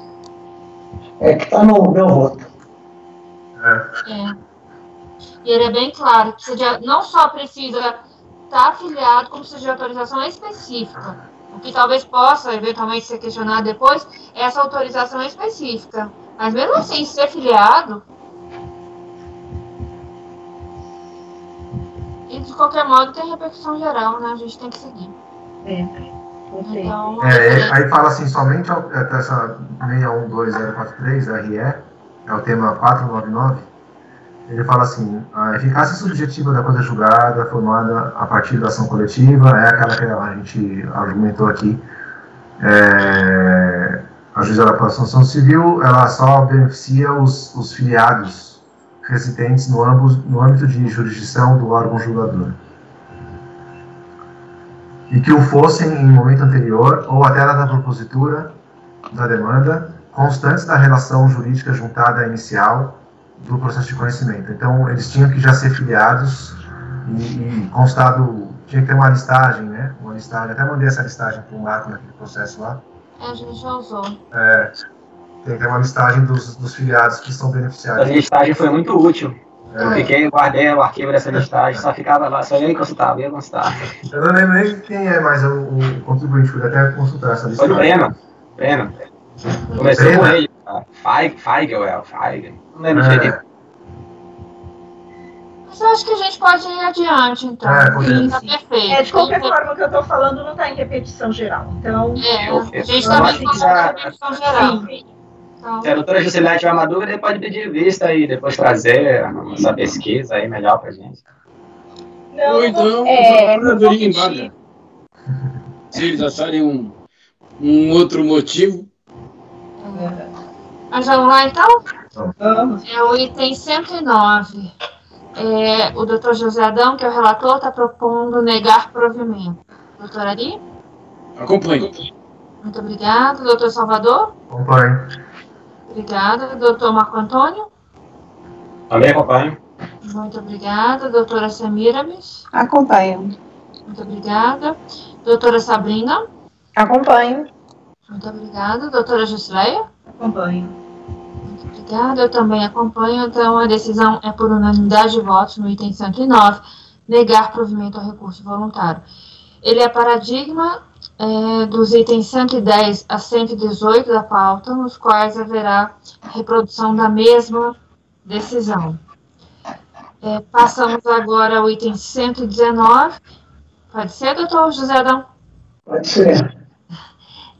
Que está no meu voto.
E ele é bem claro, que não só precisa estar afiliado, como precisa de autorização específica. O que talvez possa, eventualmente, ser questionado depois, é essa autorização específica. Mas mesmo assim, ser filiado... E, de qualquer modo, tem repercussão geral, né? A gente tem que seguir. Então,
aí fala assim, somente essa 612043, RE, é o tema 499, ele fala assim, a eficácia subjetiva da coisa julgada, formada a partir da ação coletiva, é aquela que a gente argumentou aqui, ajuizada pela Associação Civil, ela só beneficia os filiados residentes no âmbito de jurisdição do órgão julgador. E que o fossem em momento anterior, ou até da propositura da demanda, constantes da relação jurídica juntada inicial do processo de conhecimento. Então, eles tinham que já ser filiados e constado, tinha que ter uma listagem, né? Uma listagem, até mandei essa listagem para o Marco naquele processo lá.
A gente já usou.
Tem que ter uma listagem dos filiados que são beneficiários.
A listagem foi muito útil. Eu guardei o arquivo dessa listagem, só ficava lá, só eu ia consultar. Eu
não lembro nem quem é mais o contribuinte, fui até consultar essa listagem.
Foi do Breno. Começou com ele, Feigl. Não lembro direito.
Mas eu acho que a gente pode ir adiante, então. Tá perfeito.
De qualquer forma, o que eu estou falando não está em repetição geral. Então,
a gente também está em repetição geral. Então,
se a doutora Juscelina tiver uma dúvida, ele pode pedir vista e depois trazer essa pesquisa aí melhor pra gente.
Ou então, a procuradoria em vaga. Se eles acharem um outro motivo.
Mas vamos lá, então?
Vamos.
É o item 109. O doutor José Adão, que é o relator, está propondo negar provimento. Doutor Ari?
Acompanhe.
Muito obrigado. Doutor Salvador?
Acompanhe.
Obrigada. Doutor Marco Antônio?
Também acompanho.
Muito obrigada. Doutora Semiramis?
Acompanho.
Muito obrigada. Doutora Sabrina?
Acompanho.
Muito obrigada. Doutora Juscelia?
Acompanho.
Muito obrigada. Eu também acompanho. Então, a decisão é por unanimidade de votos no item 109, negar provimento ao recurso voluntário. Ele é paradigma dos itens 110 a 118 da pauta, nos quais haverá reprodução da mesma decisão. Passamos agora ao item 119. Pode ser, doutor José Adão?
Pode ser.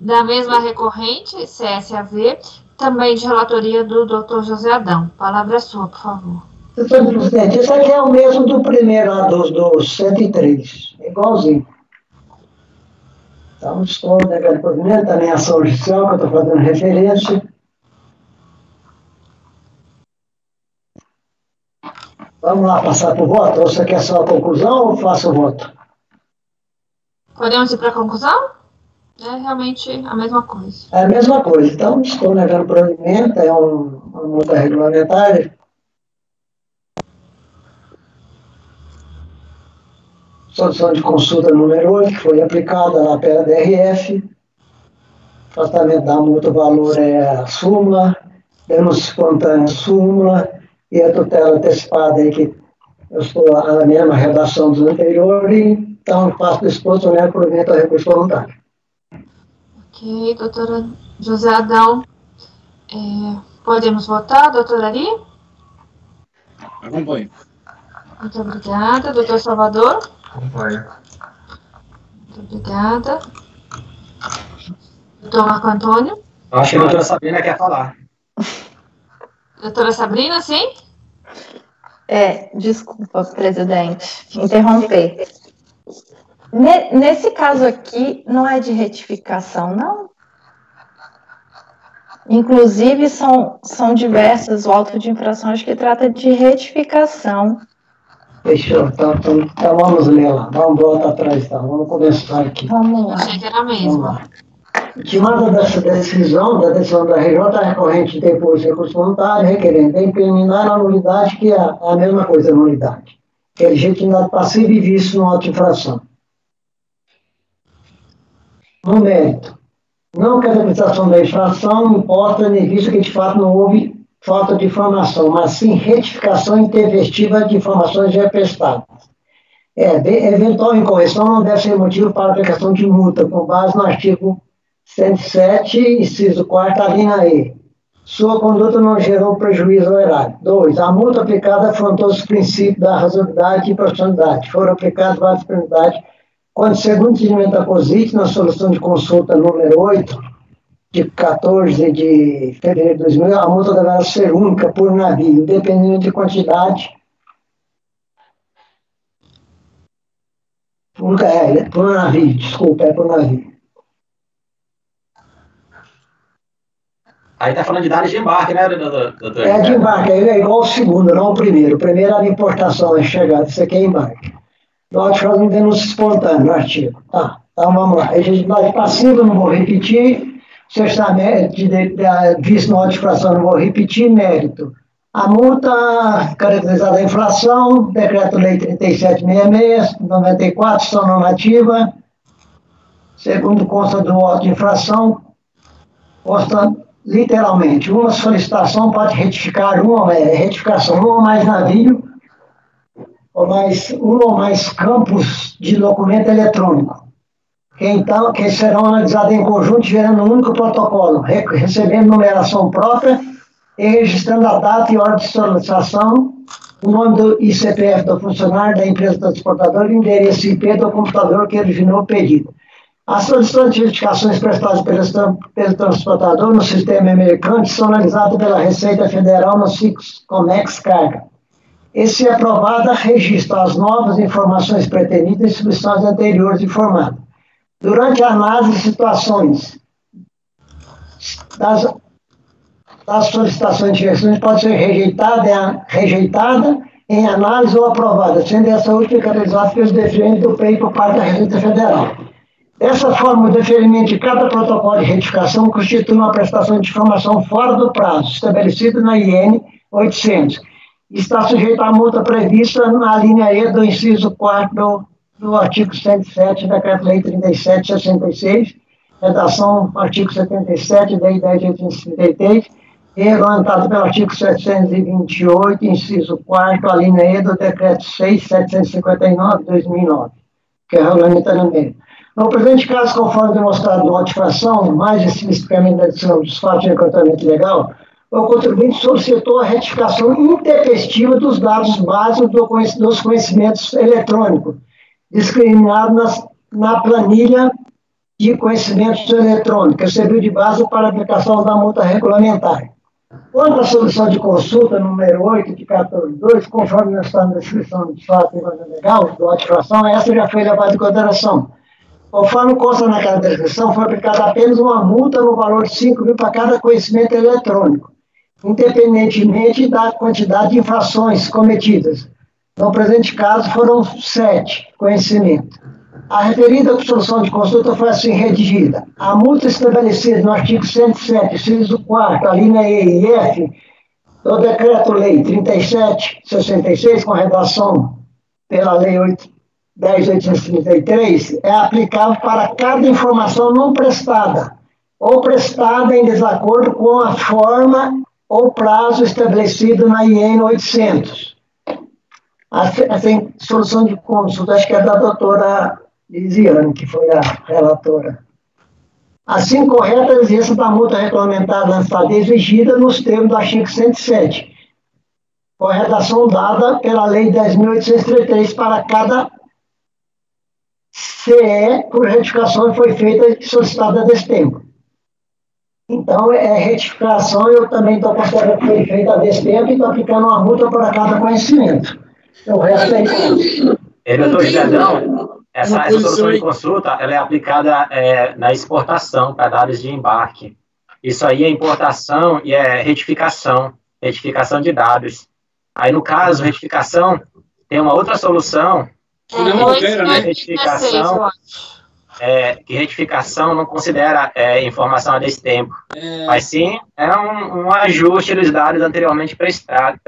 Da mesma recorrente, CSAV, também de relatoria do doutor José Adão. Palavra é sua, por favor.
Doutor presidente, isso aqui é o mesmo do primeiro, lá do 103. É igualzinho. Então, estou negando provimento, também a ação judicial, que eu estou fazendo referência. Vamos lá passar para o voto? Ou você quer só a conclusão ou faço o voto?
Podemos ir para a conclusão? É realmente a mesma coisa.
É a mesma coisa. Então, estou negando provimento, é uma multa regulamentar. Solução de consulta número 8, que foi aplicada lá pela DRF. Tratamento da multa, o valor é a súmula, denúncia espontânea súmula, e a tutela antecipada aí, que eu estou na mesma redação do anterior, então faço do exposto, né, provimento ao recurso voluntário.
Ok, doutora José Adão. Podemos votar, doutora Ari?
Acompanho.
Muito obrigada. Doutor Salvador?
Acompanho.
Muito obrigada. Doutor Marco Antônio?
Acho que a doutora Sabrina quer falar.
Doutora Sabrina, sim?
Desculpa, presidente, interromper. Nesse caso aqui, não é de retificação, não? Inclusive, são diversas o auto de infração, acho que trata de retificação.
Fechou, então vamos ler lá, vamos voltar atrás, então. Vamos começar aqui.
Vamos lá.
Achei que era a mesma.
Intimada dessa decisão, da decisão da RJ, a recorrente depois de recurso voluntário, requerendo determinar a nulidade, que é a mesma coisa, a nulidade, que é legitimidade passiva e vício no auto de infração. No mérito, não que a decretação da infração importa, nem visto que de fato não houve falta de informação, mas sim retificação intempestiva de informações já prestadas. Eventual incorreção não deve ser motivo para aplicação de multa, com base no artigo 107, inciso 4º, a linha E. Sua conduta não gerou prejuízo ao erário. 2. A multa aplicada afrontou os princípios da razoabilidade e proporcionalidade. Foram aplicadas várias penalidades, quando, segundo o entendimento da COSIT, na solução de consulta número 8, de 14 de fevereiro de 2000, a multa deverá ser única por navio, dependendo de quantidade. Por navio, desculpa, por navio.
Aí está falando de dados de embarque, né, doutor?
É de embarque, é igual ao segundo, não ao primeiro. O primeiro era importação, é chegada, isso aqui é embarque. Nós fazemos denúncia espontânea no artigo. Tá, então vamos lá. Legitimidade passiva, não vou repetir. Cerceamento de vício no auto de infração, não vou repetir. Mérito. A multa caracterizada da inflação, Decreto-Lei 3766, 94, ação normativa. Segundo consta do auto de infração, consta literalmente, uma solicitação pode retificar retificação, um ou mais navio, um ou mais campos de documento eletrônico, que serão analisados em conjunto, gerando um único protocolo, recebendo numeração própria e registrando a data e ordem de solicitação, o nome do ICPF do funcionário, da empresa transportadora e o endereço IP do computador que originou o pedido. As solicitações de certificações prestadas pelo transportador no sistema americano são analisadas pela Receita Federal no Comex Carga. E, se aprovada, registra as novas informações preteridas e submissões anteriores informadas. Durante a análise de situações das solicitações de gestão, pode ser rejeitada em análise ou aprovada, sendo essa última caracterizada pelos deferentes do PEI por parte da Receita Federal. Dessa forma, o deferimento de cada protocolo de retificação constitui uma prestação de informação fora do prazo estabelecido na IN 800. Está sujeito à multa prevista na linha E do inciso 4 do artigo 107 da Decreto-Lei 3766, redação artigo 77 da Lei 10.833, regulamentado pelo artigo 728, inciso 4, a linha E do Decreto 6.759 de 2009, que é regulamentar também. No presente caso, conforme demonstrado na notificação, mais especificamente da edição dos fatos de encontramento legal, o contribuinte solicitou a retificação intempestiva dos dados básicos dos conhecimentos eletrônicos, discriminados na planilha de conhecimentos eletrônicos, que serviu de base para a aplicação da multa regulamentar. Quanto à solução de consulta número 8 de 14.2, conforme está na descrição dos fatos de encontramento legal, da notificação, essa já foi levada em consideração. Conforme consta naquela descrição, foi aplicada apenas uma multa no valor de 5 mil para cada conhecimento eletrônico, independentemente da quantidade de infrações cometidas. No presente caso, foram 7 conhecimentos. A referida solução de consulta foi assim redigida. A multa estabelecida no artigo 107, inciso 4, a linha E e F, do Decreto-Lei 3766, com redação pela Lei 10.833, é aplicável para cada informação não prestada, ou prestada em desacordo com a forma ou prazo estabelecido na IN 800. Essa solução de consulta, acho que é da doutora Lisiane, que foi a relatora. Assim, correta a exigência da multa regulamentar lançada exigida nos termos do artigo 107, com a redação dada pela Lei 10.833 para cada CE, por retificação foi feita e solicitada desse tempo. Então, retificação, eu também estou considerando que foi feita desse tempo e estou aplicando uma multa para cada conhecimento. O resto é...
Doutor Gedão, essa solução de consulta ela é aplicada na exportação para dados de embarque. Isso aí é importação e é retificação de dados. Aí, no caso, retificação, tem uma outra solução. Que retificação não considera informação a desse tempo, mas sim é um ajuste dos dados anteriormente prestados.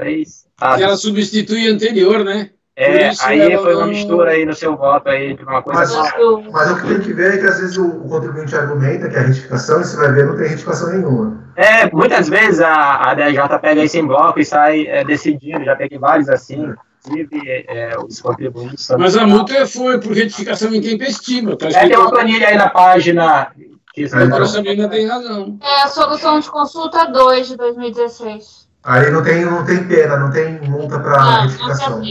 Ela substitui a anterior, né?
Aí foi uma mistura aí no seu voto aí de uma coisa.
Mas o que tem que ver é que às vezes o contribuinte argumenta que a retificação, e você vai ver, não tem retificação nenhuma.
Muitas vezes a DJ pega isso em bloco e sai decidindo, já peguei vários assim. Os contribuintes.
Mas a multa foi por retificação intempestiva. Tá
tem uma planilha aí na página.
A Sabrina tem razão.
É a solução de consulta 2 de 2016.
Aí não tem pena, não tem multa para retificação.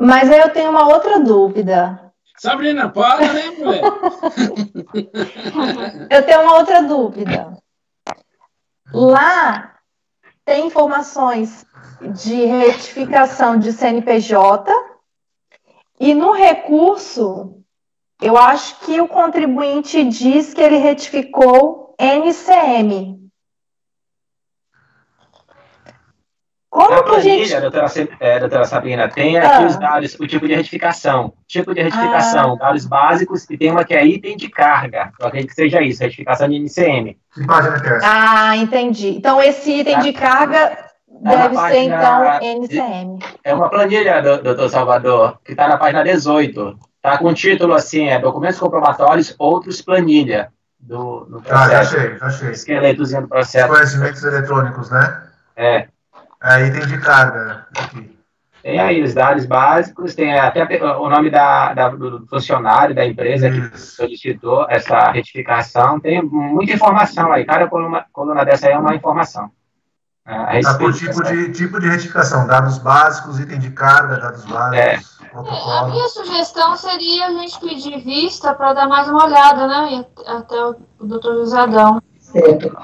Mas aí eu tenho uma outra dúvida.
Sabrina, para, né, mulher?
Eu tenho uma outra dúvida. Lá tem informações de retificação de CNPJ e no recurso eu acho que o contribuinte diz que ele retificou NCM. Como que a gente...
doutora Sabrina, tem aqui os dados, o tipo de retificação. Dados básicos, e tem uma que é item de carga. Eu acredito que seja isso, retificação de NCM.
Que página que é essa?
Entendi. Então, esse item de carga deve ser, então, NCM.
É uma planilha, doutor Salvador, que está na página 18. Está com o título assim, documentos comprobatórios, outros planilha. Do processo.
Já achei.
Esqueletozinho do processo.
Conhecimentos eletrônicos, né? Item de carga. Aqui.
Tem aí os dados básicos, tem até o nome do funcionário da empresa que solicitou essa retificação. Tem muita informação aí. Cada coluna dessa aí é uma informação.
Por tipo de retificação, dados básicos, item de carga, dados básicos, protocolo.
A minha sugestão seria a gente pedir vista para dar mais uma olhada, né? E até o doutor Josadão.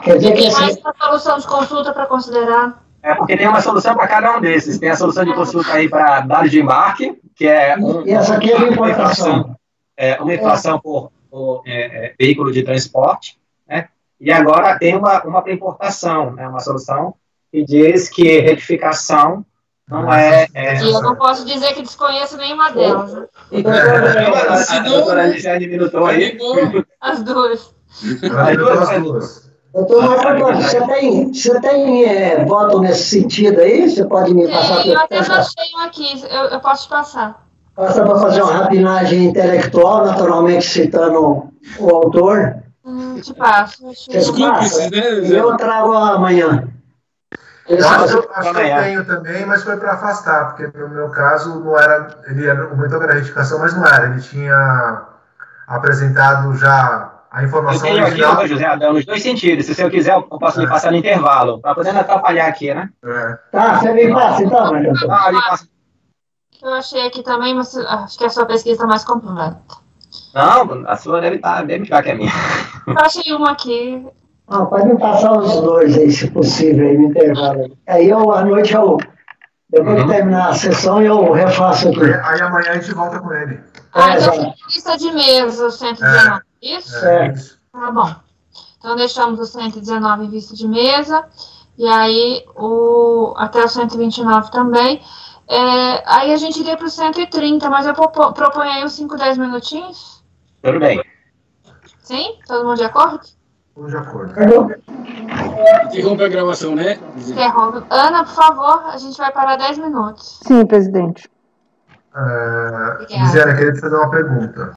Quer dizer que
tem mais uma solução de consulta para considerar.
Porque tem uma solução para cada um desses. Tem a solução de consulta aí para dados de embarque, que é
essa aqui é uma inflação.
Uma inflação por veículo de transporte, né? E agora tem uma para importação, né? Uma solução que diz que retificação Não é.
E eu não posso dizer que desconheço nenhuma delas. Né?
A doutora Alexandre minutou aí.
As duas.
As duas.
Doutor Marco, você tem voto nesse sentido aí? Você pode me passar?
Eu até achei um aqui, eu posso te passar.
Passa para fazer uma rapinagem intelectual, naturalmente citando o autor.
Te passo.
Desculpe, né?
Eu trago amanhã.
Eu acho que eu tenho também, mas foi para afastar, porque no meu caso não era, ele argumentou que era retificação, mas não era, ele tinha apresentado já a informação
eu tenho
original.
aqui, José Adão, nos dois sentidos. Se você quiser, eu posso lhe passar no intervalo, para poder não atrapalhar aqui, né?
Tá, você me passa então, Maria.
Lhe passo.
Eu achei aqui também, mas acho que a sua pesquisa está mais completa.
Não, a sua deve ficar que é a minha.
Eu achei uma aqui.
Pode me passar os dois aí, se possível, aí no intervalo. Aí à noite, depois de terminar a sessão, eu refaço aqui.
Aí amanhã a gente volta com ele.
Então lista de mesa, o 119, isso?
Isso.
Tá bom. Então deixamos o 119 em vista de mesa, e aí até o 129 também. Aí a gente iria para o 130, mas eu proponho aí uns 5, 10 minutinhos.
Tudo bem.
Sim? Todo mundo de acordo?
Tudo de acordo.
Interrompe a gravação, né?
Interrompe. Ana, por favor, a gente vai parar 10 minutos.
Sim, presidente.
Gisele, eu queria te fazer uma pergunta.